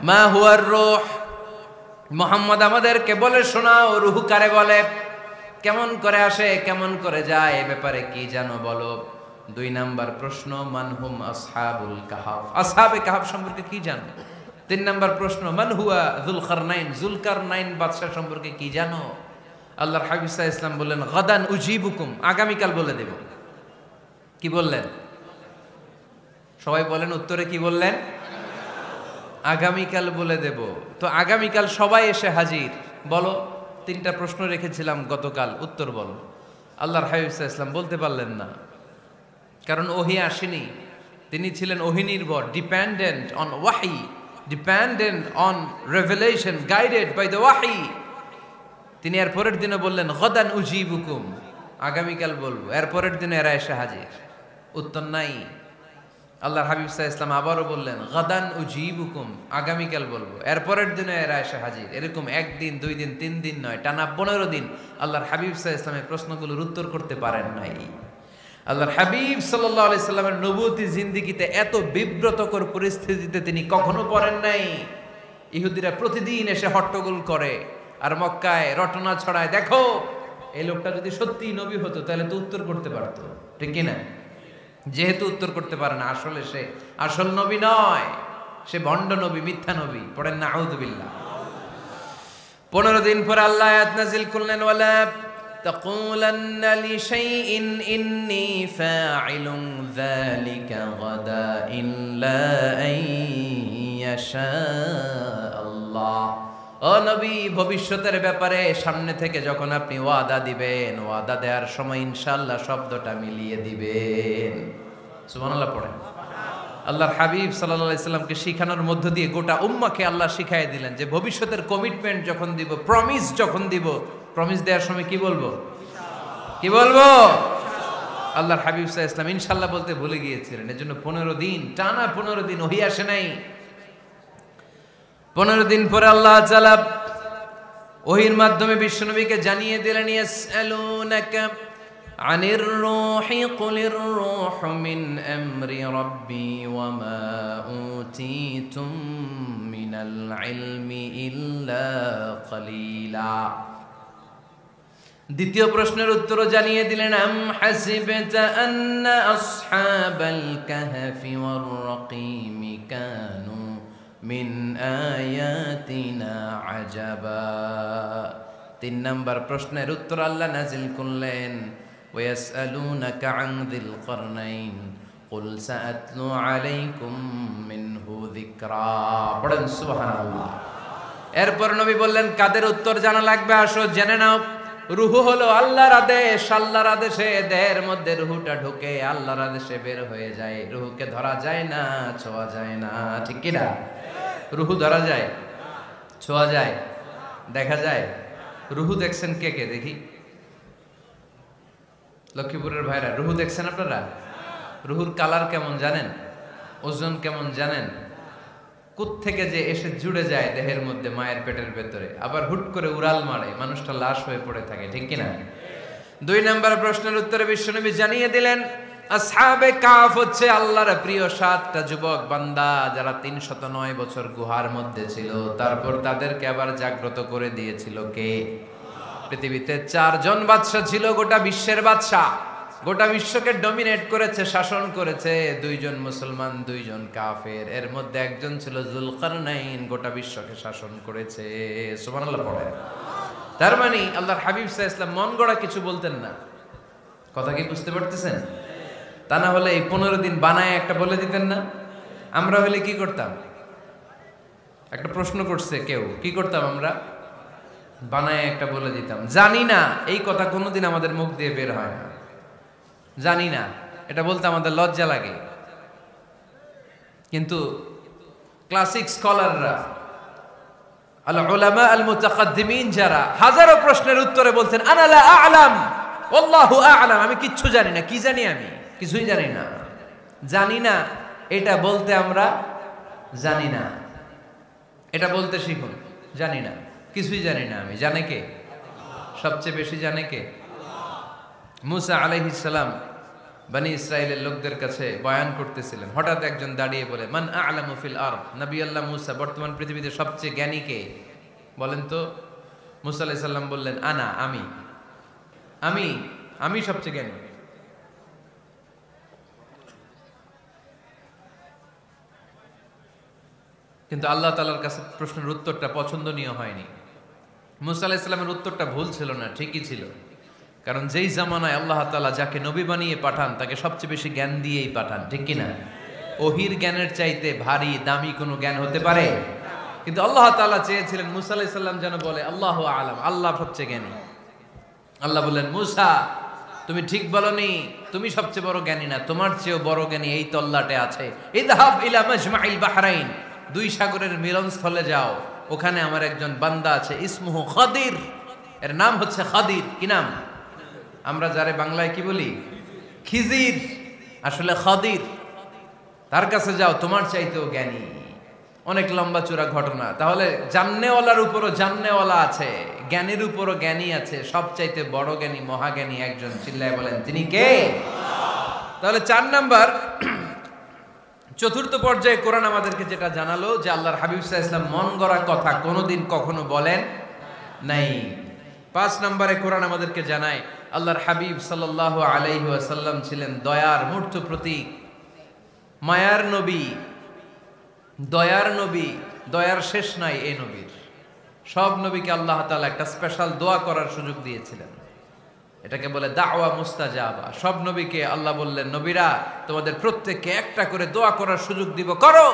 মা হুয়ার রূহ, মুহাম্মদ আমাদেরকে বলে শোনাও রুহু কারে বলে, কেমন করে আসে, কেমন করে যায়, এ ব্যাপারে কি জানো বলো। দুই নাম্বার প্রশ্ন, মানহুম আসহাবুল কাহাফ, আসহাবে কাহাফ সম্পর্কে কি জানো? তিন নাম্বার প্রশ্ন, মান হুয়া যুলকারনাইন, যুলকারনাইন বাদশা সম্পর্কে কি জানো? আল্লাহর হাবিব সাল্লাল্লাহু আলাইহি ওয়াসাল্লাম বললেন, গাদান উজিবুকুম, আগামীকাল বলে দেব। কি বললেন? সবাই বলেন উত্তরে কি বললেন? আগামীকাল বলে দেব। তো আগামীকাল সবাই এসে হাজির। বলো, তিনটা প্রশ্ন রেখেছিলাম গতকাল, উত্তর বলো। আল্লাহর হাবিব সাল্লাল্লাহু আলাইহি ওয়াসাল্লাম বলতে পারলেন না, কারণ ওহী আসেনি। তিনি ছিলেন ওহী নির্ভর, ডিপেন্ডেন্ট অন ওয়াহি, dependent on revelation, guided by the ওয়াহি। তিনি এর পরের দিনে বললেন, গাদান উজিবুকুম, আগামীকাল বলবো। এর পরের দিনে এরা এসে হাজির, উত্তর নাই। আল্লাহর হাবিব সাল্লাল্লাহু আলাইহি ওয়াসাল্লাম আবারও বললেন, গাদান উজিবুকুম, আগামীকাল বলবো। এর পরের দিনে এরা এসে হাজির। এরকম একদিন, দুই দিন, তিন দিন নয়, টানা 15 দিন আল্লাহর হাবিব সাল্লাল্লাহু আলাইহি ওয়াসাল্লামের প্রশ্নগুলোর উত্তর করতে পারেন নাই। আল্লাহর হাবিব সাল্লাল্লাহু আলাইহি সাল্লামের নবুয়তি জিন্দেগিতে এত বিব্রতকর পরিস্থিতিতে তিনি কখনো পড়েন নাই। ইহুদিরা প্রতিদিন এসে হট্টগোল করে আর মক্কায় রটনা ছড়ায়, দেখো এই লোকটা যদি সত্যি নবী হতো তাহলে তো উত্তর করতে পারতো, ঠিক কিনা? যেহেতু উত্তর করতে পারে না, আসলে সে আসল নবী নয়, সে ভণ্ড নবী, মিথ্যা নবী। পড়েন না আউযুবিল্লাহ। 15 দিন পর আল্লাহ আয়াত নাযিল করলেন, ওয়ালা তাকুলান্না লিশাইইন ইন্নী ফাইলুন যালিকা গাদা ইল্লা আইয়াশা আল্লাহ। ও নবী, ভবিষ্যতের ব্যাপারে সামনে থেকে যখন আপনি ওয়াদা দিবেন, ওয়াদা দেওয়ার সময় ইনশাআল্লাহ শব্দটা মিলিয়ে দিবেন। সুবহানাল্লাহ পড়েন। আল্লাহর হাবিব সাল্লাল্লাহু আলাইহি সাল্লামকে শিখানোর মধ্য দিয়ে গোটা উম্মাহকে আল্লাহ শিখাইয়ে দিলেন যে ভবিষ্যতের কমিটমেন্ট যখন দিব, প্রমিস যখন দিব, প্রমিস দেওয়ার সময় কি বলবো? কি বলবো? আল্লাহর হাবিব সাল্লাল্লাহু আলাইহি সাল্লাম ইনশাআল্লাহ বলতে ভুলে গিয়েছিলেন। এজন্য 15 দিন, টানা 15 দিন ওহী আসে নাই। 15 দিন পরে আল্লাহ তাআলা ওহীর মাধ্যমে বিশ্বনবীকে জানিয়ে দিলেন, ইয়াসআলুনাকা আনির রূহি কুলির রূহু মিন আমরি রাব্বি ওয়া মা উতীতুম মিনাল ইলমি ইল্লা কলিলা। দ্বিতীয় প্রশ্নের উত্তরও জানিয়ে দিলেন, আম হাসিবতা আন্না আসহাবাল কাহফি ওয়ার রাকিমি কানু মিন আয়াতিনা আজাবা। 3 নম্বর প্রশ্নের উত্তর আল্লাহ নাজিল করলেন, ওয়াসআলুনাকা আন যিল করনাইন কুল সাআতলু আলাইকুম মিনহু যিকরা। পড়েন সুবহানাল্লাহ। এরপর নবী বললেন, কাদের উত্তর জানা লাগবে, আসো জেনে নাও। রুহু হলো আল্লাহর আদেশ, আল্লাহর আদেশে দেহের মধ্যে রুহুটা ঢুকে আল্লাহর আদেশে বের হয়ে যায়। রুহুকে ধরা যায় না, ছোঁয়া যায় না, ঠিক কি না? রুহু ধরা যায়, ছোঁয়া যায়, দেখা যায়? রুহু দেখছেন কে কে? দেখি লক্ষ্মীপুরের ভাইরা, রুহু দেখছেন আপনারা? রুহুর কালার কেমন জানেন? ওজন কেমন জানেন? কোত্থেকে যে এসে জুড়ে যায় দেহের মধ্যে, মায়ের পেটের ভেতরে, আবার হুট করে উড়াল মারে, মানুষটা লাশ হয়ে পড়ে থাকে, ঠিক কিনা? 2 নম্বর প্রশ্নের উত্তরে বিশ্বনবী জানিয়ে দিলেন, আসহাবে কাফ হচ্ছে আল্লাহর প্রিয় 7টা যুবক বান্দা, যারা 309 বছর গুহার মধ্যে ছিল। তারপর তাদেরকে আবার জাগ্রত করে দিয়েছিল কে? পৃথিবীতে 4 জন বাদশা ছিল, গোটা বিশ্বের বাদশা, গোটা বিশ্বকে ডমিনেট করেছে, শাসন করেছে। 2 জন মুসলমান, 2 জন কাফের। এর মধ্যে একজন ছিল যুলকারনাইন, গোটা বিশ্বকে শাসন করেছে। সুবহানাল্লাহ পড়ে। তার মানে আল্লাহর হাবিব সাল্লাল্লাহু আলাইহি ওয়াসাল্লাম মন গড়া কিছু বলতেন না। কথা কি বুঝতে পারতেছেন? তা না হলে এই 15 দিন বানায় একটা বলে দিতেন না? আমরা হলে কি করতাম? একটা প্রশ্ন করছে কেউ, কি করতাম আমরা? বানায় একটা বলে দিতাম। জানি না, এই কথা কোনোদিন আমাদের মুখ দিয়ে বের হয় না। জানি না, এটা বলতে আমাদের লজ্জা লাগে। কিন্তু ক্লাসিক স্কলাররা, আল উলামা আল মুতাকাদ্দিমিন, যারা হাজারো প্রশ্নের উত্তরে বলছেন আনা লা আ'লাম আল্লাহু আ'লাম, আমি কিচ্ছু জানি না। কি জানি? আমি কিছুই জানি না। জানি না এটা বলতে আমরা জানি না, এটা বলতে শিখুন। জানি না, কিছুই জানি না আমি। জানে কে? সবচেয়ে বেশি জানে কে? মুসা আলাইহিস সালাম বনি ইসরাইলের লোকদের কাছে বয়ান করতেছিলেন। হঠাৎ একজন দাঁড়িয়ে বলে, মান আ'লামু ফিল আরদ। নবী আল্লাহ মুসা, বর্তমান পৃথিবীতে সবচেয়ে জ্ঞানী কে বলেন তো? মুসা আলাইহিস সালাম বললেন, আনা, আমি আমি আমি সবচেয়ে জ্ঞানী। কিন্তু আল্লাহ তাআলার কাছে প্রশ্নের উত্তরটা পছন্দনীয় হয়নি। মুসা আলাইহিস সালামের উত্তরটা ভুল ছিল না, ঠিকই ছিল। কারণ যেই জামানায় আল্লাহ তাআলা যাকে নবী বানিয়ে পাঠান, তাকে সবচেয়ে বেশি জ্ঞান দিয়েই পাঠান, ঠিক কিনা? ওহির জ্ঞানের চাইতে ভারী দামি কোনো জ্ঞান হতে পারে? কিন্তু আল্লাহ তাআলা চেয়েছিলেন মুসা আলাইহিস সালাম যেন বলে আল্লাহু আ'লাম, আল্লাহ সবচেয়ে জ্ঞানী। আল্লাহ বললেন, মুসা তুমি ঠিক বলনি, তুমি সবচেয়ে বড় জ্ঞানী না, তোমার চেয়েও বড় জ্ঞানী এই তল্লাটে আছে। ইযহাব ইলা মাজমাইল বাহরাইন, 2 সাগরের মিলনস্থলে যাও, ওখানে আমার একজন বান্দা আছে, ইসমুহু খাদির, এর নাম হচ্ছে খাদির। কি নাম? আমরা যারে বাংলায় কি বলি? খিজির, আসলে খাদির। তার কাছে যাও, তোমার চাইতেও জ্ঞানী। অনেক লম্বা চূড়া ঘটনা। তাহলে জান্নেওয়ালার উপরও জান্নেওয়ালা আছে, জ্ঞানীর উপরও জ্ঞানী আছে। সবচাইতে বড় জ্ঞানী, মহাজ্ঞানী একজন, চিল্লায় বলেন তিনি কে? তাহলে 4 নাম্বার, চতুর্থ পর্যায়ে কোরআন আমাদেরকে যেটা জানালো যে আল্লাহর হাবিব সাল্লাল্লাহু আলাইহি ওয়াসাল্লাম মন গড়া কথা কোনোদিন কখনো বলেন নাই। 5 নম্বরে কোরআন আমাদেরকে জানায় আল্লাহর হাবিব সাল্লাল্লাহু আলাইহি ওয়াসাল্লাম ছিলেন দয়ার মূর্ত প্রতীক, মায়ার নবী, দয়ার নবী। দয়ার শেষ নাই এই নবীর। সব নবীকে আল্লাহ তাআলা একটা স্পেশাল দোয়া করার সুযোগ দিয়েছিলেন, এটাকে বলে দাওয়া মুস্তাজাবা। সব নবীকে আল্লাহ বললেন, নবীরা তোমাদের প্রত্যেককে একটা করে দোয়া করার সুযোগ দিব, করো।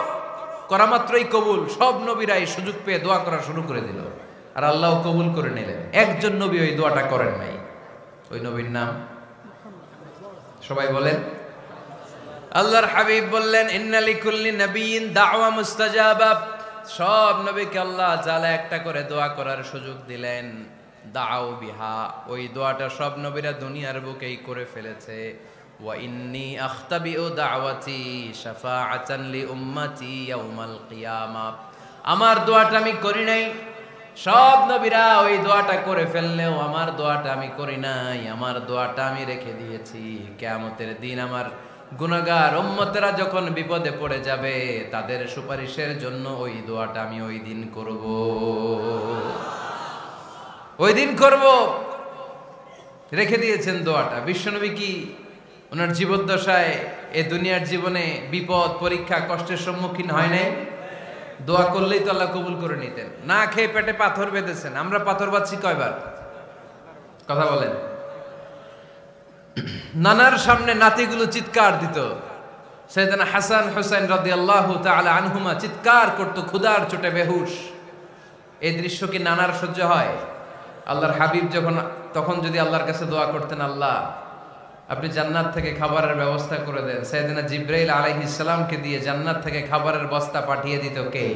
করা মাত্রই কবুল। সব নবীরা এই সুযোগ পেয়ে দোয়া করা শুরু করে দিল, আর আল্লাহ কবুল করে নিলেন। একজন নবী ওই দোয়াটা করেন নাই। ওই নবীর নাম সবাই বলেন। আল্লাহর হাবিব বললেন, ইন্না লিকুল্লি নাবিয়্যিন দাওয়া মুস্তাজাবা। সব নবীকে আল্লাহ তাআলা একটা করে দোয়া করার সুযোগ দিলেন। দাও বিহা, ওই দোয়াটা সব নবীরা দুনিয়ার বুকেই করে ফেলেছে। ওয়া ইন্নী আখতাবিউ দাওয়াতি শাফাআতান লি উম্মতি ইয়াউমাল কিয়ামা। আমার দোয়াটা আমি করি নাই, সব নবীরা ওই দোয়াটা করে ফেললেও আমার দোয়াটা আমি করি নাই। আমার দোয়াটা আমি রেখে দিয়েছি, কিয়ামতের দিন আমার গুনাহগার উম্মতেরা যখন বিপদে পড়ে যাবে, তাদের সুপারিশের জন্য ওই দোয়াটা আমি ওই দিন করব, ওই দিন করব। রেখে দিয়েছেন দোয়াটা। বিশ্বনবী কি ওনার জীবদ্দশায় এ দুনিয়ার জীবনে বিপদ, পরীক্ষা, কষ্টের সম্মুখীন হয় নাই? দোয়া করলেই তো আল্লাহ কবুল করে নিতেন। না খেয়ে পেটে পাথর বেঁধেছেন, আমরা পাথর বাঁধছি কয়বার? কথা বলেন। নানার সামনে নাতিগুলো চিৎকার দিত, সাইয়েদনা হাসান হুসাইন রাদিয়াল্লাহু তাআলা আনহুমা চিৎকার করত ক্ষুধার চোটে বেহুশ। এই দৃশ্য কি নানার সহ্য হয়? আল্লাহর হাবিব তখন যদি আল্লাহর কাছে দোয়া করতেন, আল্লাহ আপনি জান্নাত থেকে খাবারের ব্যবস্থা করে দেন, সাইয়েদনা জিবরাইল আলাইহিস সালামকে দিয়ে জান্নাত থেকে খাবারের বস্তা পাঠিয়ে দিত কে?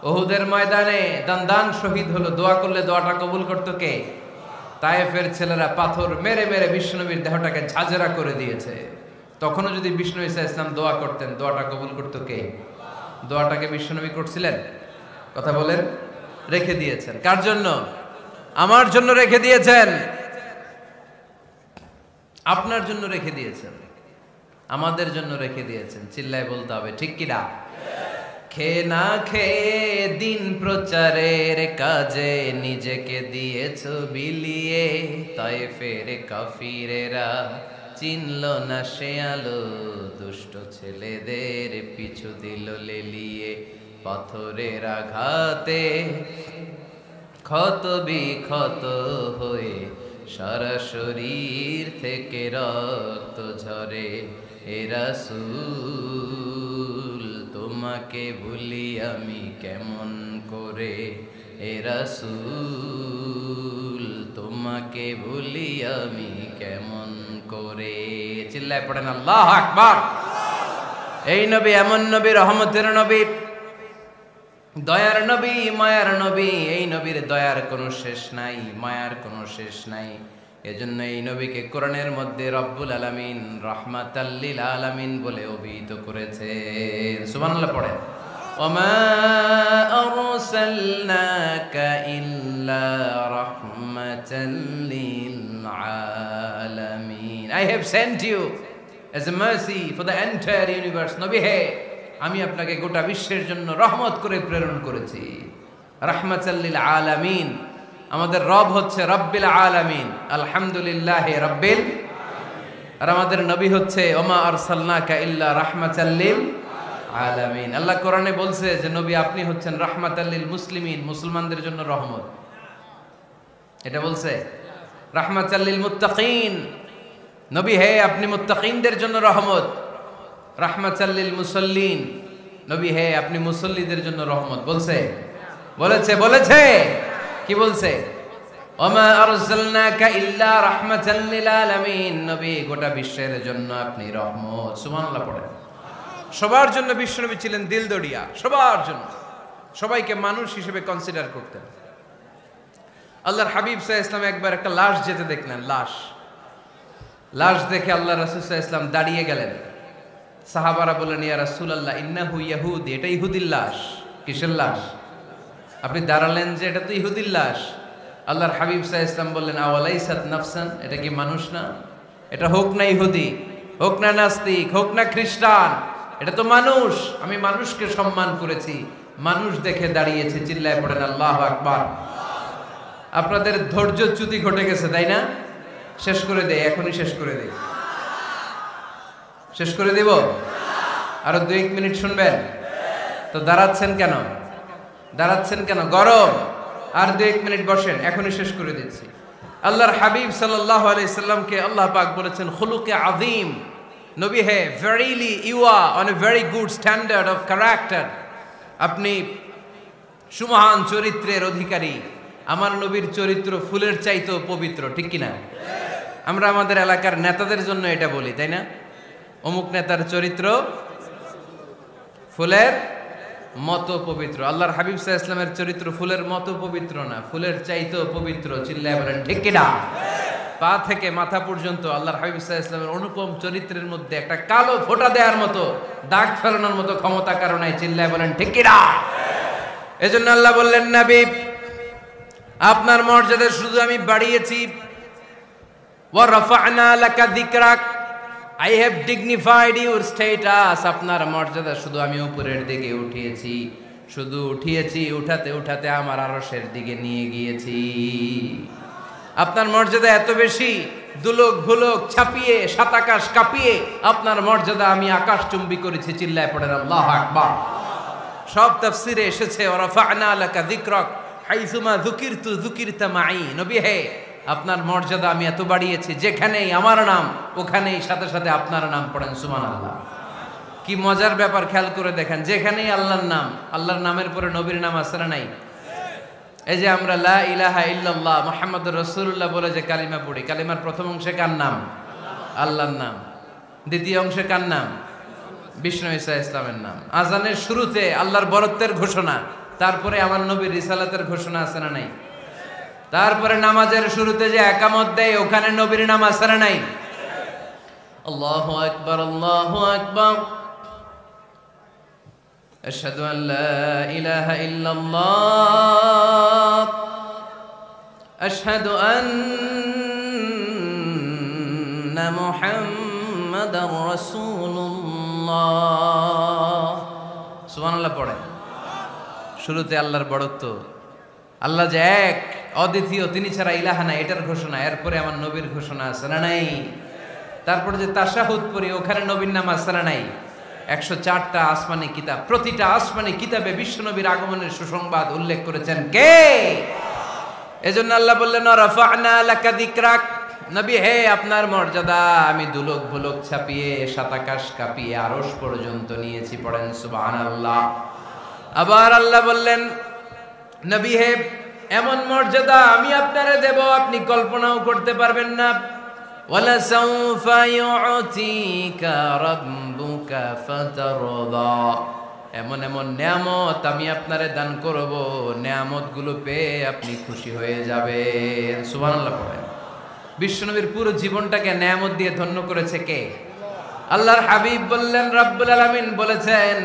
উহুদের ময়দানে দান শহীদ হলো, দোয়া করলে দোয়াটা কবুল করত কে? তায়েফের ছেলেরা পাথর মেরে মেরে বিষ্ণুনবীর দেহটাকে ঝাঁঝরা করে দিয়েছে। তখনও যদি বিষ্ণু ঈসা ইসলাম দোয়া করতেন, দোয়াটা কবুল করত কে? দোয়াটাকে বিষ্ণুনবী করছিলেন? কথা বলেন। রেখে দিয়েছেন কার জন্য? আমার জন্য রেখে দিয়েছেন, আপনার জন্য রেখে দিয়েছেন, আমাদের জন্য রেখে দিয়েছেন। চিল্লায় বলতে হবে ঠিক কিনা? খেয়ে না খেয়ে দিন প্রচারের কাজে নিজেকে দিয়েছ বিলিয়ে, তায়েফের কাফিরেরা চিনল না সে আলো, দুষ্ট ছেলেদের পিছু দিল লেলিয়ে, পাথরের আঘাতে ক্ষত বিক্ষত হয়ে সারা শরীর থেকে রক্ত ঝরে। এ রাসূল তোমাকে ভুলি আমি কেমন করে, এ রাসূল তোমাকে ভুলি আমি কেমন করে। চিল্লায় পড়েন আল্লাহু আকবার। এই নবী এমন নবী, রহমতের নবী, দয়ার নবী, মায়ার নবী। এই নবীর দয়ার কোনো শেষ নাই, মায়ার কোনো শেষ নাই। এজন্য এই নবীকে কোরআনের মধ্যে রব্বুল আলামিন রাহমাতাল লিল আলামিন বলে অভিহিত করেছেন। সুবহানাল্লাহ পড়েন। ওমা আরসালনাকা ইল্লা রাহমাতাল লিল আলামিন। I have sent you as a mercy for the entire universe. নবী হে, আমি আপনাকে গোটা বিশ্বের জন্য রহমত করে প্রেরণ করেছি। রাহমাতাল লিল আলামিন। আমাদের রব হচ্ছে রব্বিল আলামিন, আলহামদুলিল্লাহ রব্বিল। আর আমাদের নবী হচ্ছে ওমা আরসালনাকা ইল্লা রাহমাতাল লিল আলামিন। আল্লাহ কোরআনে বলছে যে নবী আপনি হচ্ছেন রাহমাতাল লিল মুসলিমিন, মুসলমানদের জন্য রহমত। এটা বলছে রাহমাতাল লিল মুত্তাকিন। নবী হে আপনি মুত্তাকিনদের জন্য রহমত। রাহমাতাল লিল মুসাল্লিন। নবী হে আপনি মুসল্লিদের জন্য রহমত। বলছে? বলেছে। কি বলছে? ওমা আরসালনাকা ইল্লা রাহমাতাল লিল আলামিন। নবী গোটা বিশ্বের জন্য আপনি রহমত। সুবহানাল্লাহ পড়েন। সবার জন্য বিশ্বনবী ছিলেন দিলদরিয়া, সবার জন্য, সবাইকে মানুষ হিসেবে কনসিডার করতেন। আল্লাহর হাবিব সাল্লাল্লাহু আলাইহি ওয়াসাল্লাম একবার একটা লাশ যেতে দেখলেন। লাশ দেখে আল্লাহ রাসূল সাল্লাল্লাহু আলাইহি ওয়াসাল্লাম দাঁড়িয়ে গেলেন। সাহাবারা বললেন, ইয়া রাসূলুল্লাহ ইন্নাহু ইয়াহুদি, এটা ইহুদির লাশ। কিসের লাশ? আপনি দাঁড়ালেন যে এটা তো ইহুদির লাশ। আল্লাহর হাবিব সাল্লাল্লাহু আলাইহি ওয়াসাল্লাম বললেন, আওয়ালাইসাত নাফসান, এটা কি মানুষ না? এটা হোক না ইহুদি, হোক না নাস্তিক, হোক না খ্রিস্টান, এটা তো মানুষ। আমি মানুষকে সম্মান করেছি, মানুষ দেখে দাঁড়িয়েছি। চিল্লায় পড়েন আল্লাহু আকবার। আপনাদের ধৈর্যচ্যুতি ঘটে গেছে, তাই না? শেষ করে দেই, এখনই শেষ করে দেই। শেষ করে দিব? আরো 2-1 মিনিট শুনবেন তো? দাঁড়াচ্ছেন কেন? গরম। আর 2-1 মিনিট বসেন, এখনই শেষ করে দিচ্ছি। আল্লাহর হাবিব সাল্লাল্লাহু আলাইহি সাল্লামকে আল্লাহ পাক বলেছেন খুলুকে আযীম। নবী হে, verily you are on a very good standard of character. আপনি সুমহান চরিত্রের অধিকারী। আমার নবীর চরিত্র ফুলের চাইতেও পবিত্র, ঠিক কিনা? আমরা আমাদের এলাকার নেতাদের জন্য এটা বলি, তাই না? অমুক নেতার চরিত্র ফুলের মতো পবিত্র। আল্লাহর হাবিব সাল্লাল্লাহু আলাইহি ওয়াসাল্লামের চরিত্র ফুলের মতো পবিত্র না, ফুলের চাইতেও পবিত্র। চিল্লায় বলেন ঠিক কিনা? পা থেকে মাথা পর্যন্ত আল্লাহর হাবিব সাল্লাল্লাহু আলাইহি ওয়াসাল্লামের অনুপম চরিত্রের মধ্যে একটা কালো ফোঁটা দেওয়ার মতো, দাগ ফেলানোর মতো ক্ষমতা কারণে। চিল্লায় বলেন ঠিক কিনা? এজন্য আল্লাহ বললেন, নবী আপনার মর্যাদা শুধু আমি বাড়িয়েছি, ওয়া রাফা'না লাকা যিকরাক, I have dignified your status. আপনার মর্যাদা শুধু আমি উপরের দিকে উঠিয়েছি, শুধু উঠিয়েছি, উঠাতে উঠাতে আমার আরশের দিকে নিয়ে গিয়েছি। আপনার মর্যাদা এত বেশি, দুলোক ভুলোক ছাপিয়ে, সাত আকাশ কাঁপিয়ে আপনার মর্যাদা আমি আকাশচুম্বী করেছি। চিল্লায় পড়েন আল্লাহু আকবার। সব তাফসিরে এসেছে ওয়ারাফা'না লাকা যিকরাক হাইসুমা যুকিরতু যুকিরতা মাই। নবী হে, আপনার মর্যাদা আমি এত বাড়িয়েছি, যেখানেই আমার নাম ওখানেই সাথে সাথে আপনার নাম পড়েন সুবহানাল্লাহ। কি মজার ব্যাপার, খেয়াল করে দেখেন, যেখানেই আল্লাহর নাম, আল্লাহর নামের পরে নবীর নাম আছে না নাই? এই যে আমরা লা ইলাহা ইল্লাল্লাহ মুহাম্মাদুর রাসূলুল্লাহ বলে যে কালিমা পড়ি, কালিমার প্রথম অংশে কার নাম? আল্লাহর নাম। দ্বিতীয় অংশে কার নাম? বিষ্ণু ঈসা ইসলামের নাম। আজানের শুরুতে আল্লাহর বরত্বের ঘোষণা, তারপরে আমার নবীর রিসালাতের ঘোষণা আছে না নাই? তারপরে নামাজের শুরুতে যে একামত দেয়, ওখানে নবীর নাম আছে না নাই? আল্লাহু আকবার, আল্লাহু আকবার, আশহাদু আল লা ইলাহা ইল্লাল্লাহ, আশহাদু আন্না মুহাম্মাদার রাসূলুল্লাহ। সুবহানাল্লাহ পড়ে। শুরুতে আল্লাহর বড়ত্ব, আল্লাহ যে এক অদ্বিতীয়, তিনি ছাড়া ইলাহা নাই, এটার ঘোষণা। এরপরে আমার নবীর ঘোষণা আছে না নাই? তারপরে যে তাশাহুদ পড়ি, ওখানে নবীর নাম আছে না নাই? 104টা আসমানি কিতাব, প্রতিটা আসমানি কিতাবে বিশ্ব নবীর আগমনের সুসংবাদ উল্লেখ করেছেন কে? এজন্য আল্লাহ বললেন রাফা'না লাকা যিকরাক, নবী হে, আপনার মর্যাদা আমি দুলক ভুলক ছাপিয়ে সাতাকাশ কাঁপিয়ে আরশ পর্যন্ত নিয়েছি, পড়েন সুবহানাল্লাহ। আবার আল্লাহ বললেন নবী হে, এমন মর্যাদা আমি আপনারে দেব আপনি কল্পনাও করতে পারবেন না। ওয়ালা সাউফা ইউতিকা রাব্বুকা ফাতারদা, এমন এমন নিয়ামত আমি আপনারে দান করব, নিয়ামতগুলো পেয়ে আপনি খুশি হয়ে যাবেন। সুবহানাল্লাহ পড়েন। বিশ্বনবীর পুরো জীবনটাকে নিয়ামত দিয়ে ধন্য করেছে কে? আল্লাহর হাবিব বললেন, রব্বুল আলামিন বলেছেন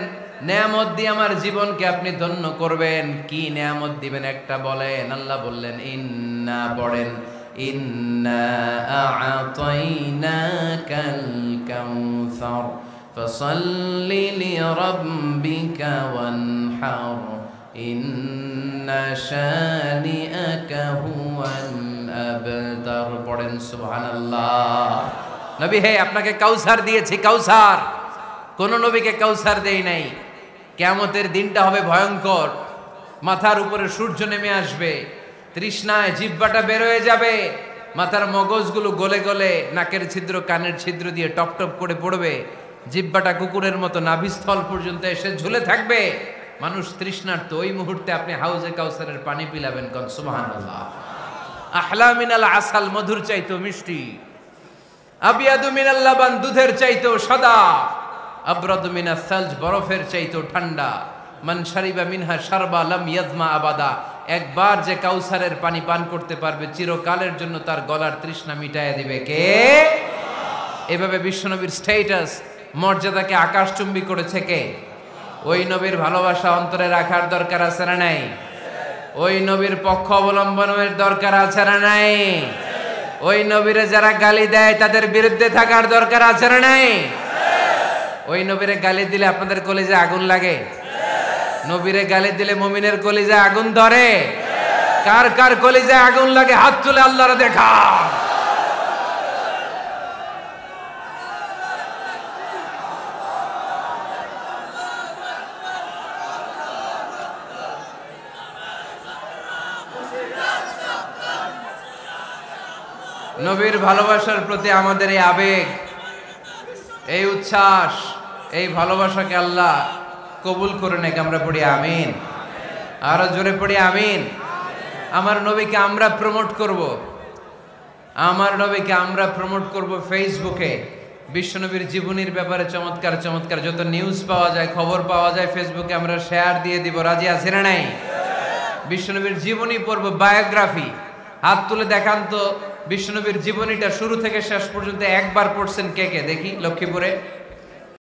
নিয়ামত দিয়ে আমার জীবনকে আপনি ধন্য করবেন। কি নিয়ামত দিবেন একটা বলেন? আল্লাহ বললেন ইন্না, পড়েন, ইন্না আ'তাইনাকাল কাউসার ফাসাল্লি লিরাব্বিকা ওয়ানহার ইন্না শানিআকা হুয়াল আবতার, পড়েন সুবহানাল্লাহ। নবী হে, আপনাকে কাউসার দিয়েছি, কাউসার। কোন নবীকে কাউসার দেই নাই। কিয়ামতের দিনটা হবে ভয়ঙ্কর, মাথার উপরে সূর্য নেমে আসবে, তৃষ্ণায় জিহ্বাটা বের হয়ে যাবে, মাথার মগজগুলো গলে গলে নাকের ছিদ্র কানের ছিদ্র দিয়ে টপ টপ করে পড়বে, জিহ্বাটা কুকুরের মতো নাভিস্থল পর্যন্ত এসে ঝুলে থাকবে, মানুষ তৃষ্ণার্ত। ওই মুহূর্তে আপনি হাউজে কাউসারের পানি পিলাবেন, কোন সুবহানাল্লাহ। আহলা মিনাল আসাল, মধুর চাইতো মিষ্টি, আবিয়াদু মিনাল লাবান, দুধের চাইতো সাদা, আবরাদু মিনাস সালজ, বরফের চাইতো ঠান্ডা, মান শারিবা মিনহা শারবা লাম ইয়াজমা আবাদা, একবার যে কাউসারের পানি পান করতে পারবে চিরকালের জন্য তার গলার তৃষ্ণা মিটাইয়া দিবে কে? এভাবে বিশ্বনবীর স্ট্যাটাস, মর্যাদাকে আকাশচুম্বী করেছে কে? ওই নবীর ভালোবাসা অন্তরে রাখার দরকার আছে না নাই? ওই নবীর পক্ষ অবলম্বনের দরকার আছে না নাই? ওই নবীরে যারা গালি দেয় তাদের বিরুদ্ধে থাকার দরকার আছে না নাই? ওই নবীরে গালি দিলে আপনাদের কলিজায় আগুন লাগে? নবীরে গালি দিলে মুমিনের কলিজায় আগুন ধরে? কার কার কলিজায় আগুন লাগে হাত তুলে আল্লাহরে দেখা। নবীর ভালোবাসার প্রতি আমাদের এই আবেগ, এই উচ্ছ্বাস, এই ভালোবাসাকে আল্লাহ কবুল করে নেক। আমরা পড়ি আমিন। আরো জোরে পড়ি আমিন। আমার নবীকে আমরা প্রমোট করব, আমার নবীকে আমরা প্রমোট করব ফেসবুকে। বিশ্বনবীর জীবনীর ব্যাপারে চমৎকার চমৎকার যত নিউজ পাওয়া যায়, খবর পাওয়া যায়, ফেসবুকে আমরা শেয়ার দিয়ে দিব। রাজি আছি না নাই? বিশ্বনবীর জীবনী পড়ব, বায়োগ্রাফি। হাত তুলে দেখান তো বিশ্বনবীর জীবনীটা শুরু থেকে শেষ পর্যন্ত একবার পড়ছেন কে কে? দেখি লক্ষ্মীপুরে।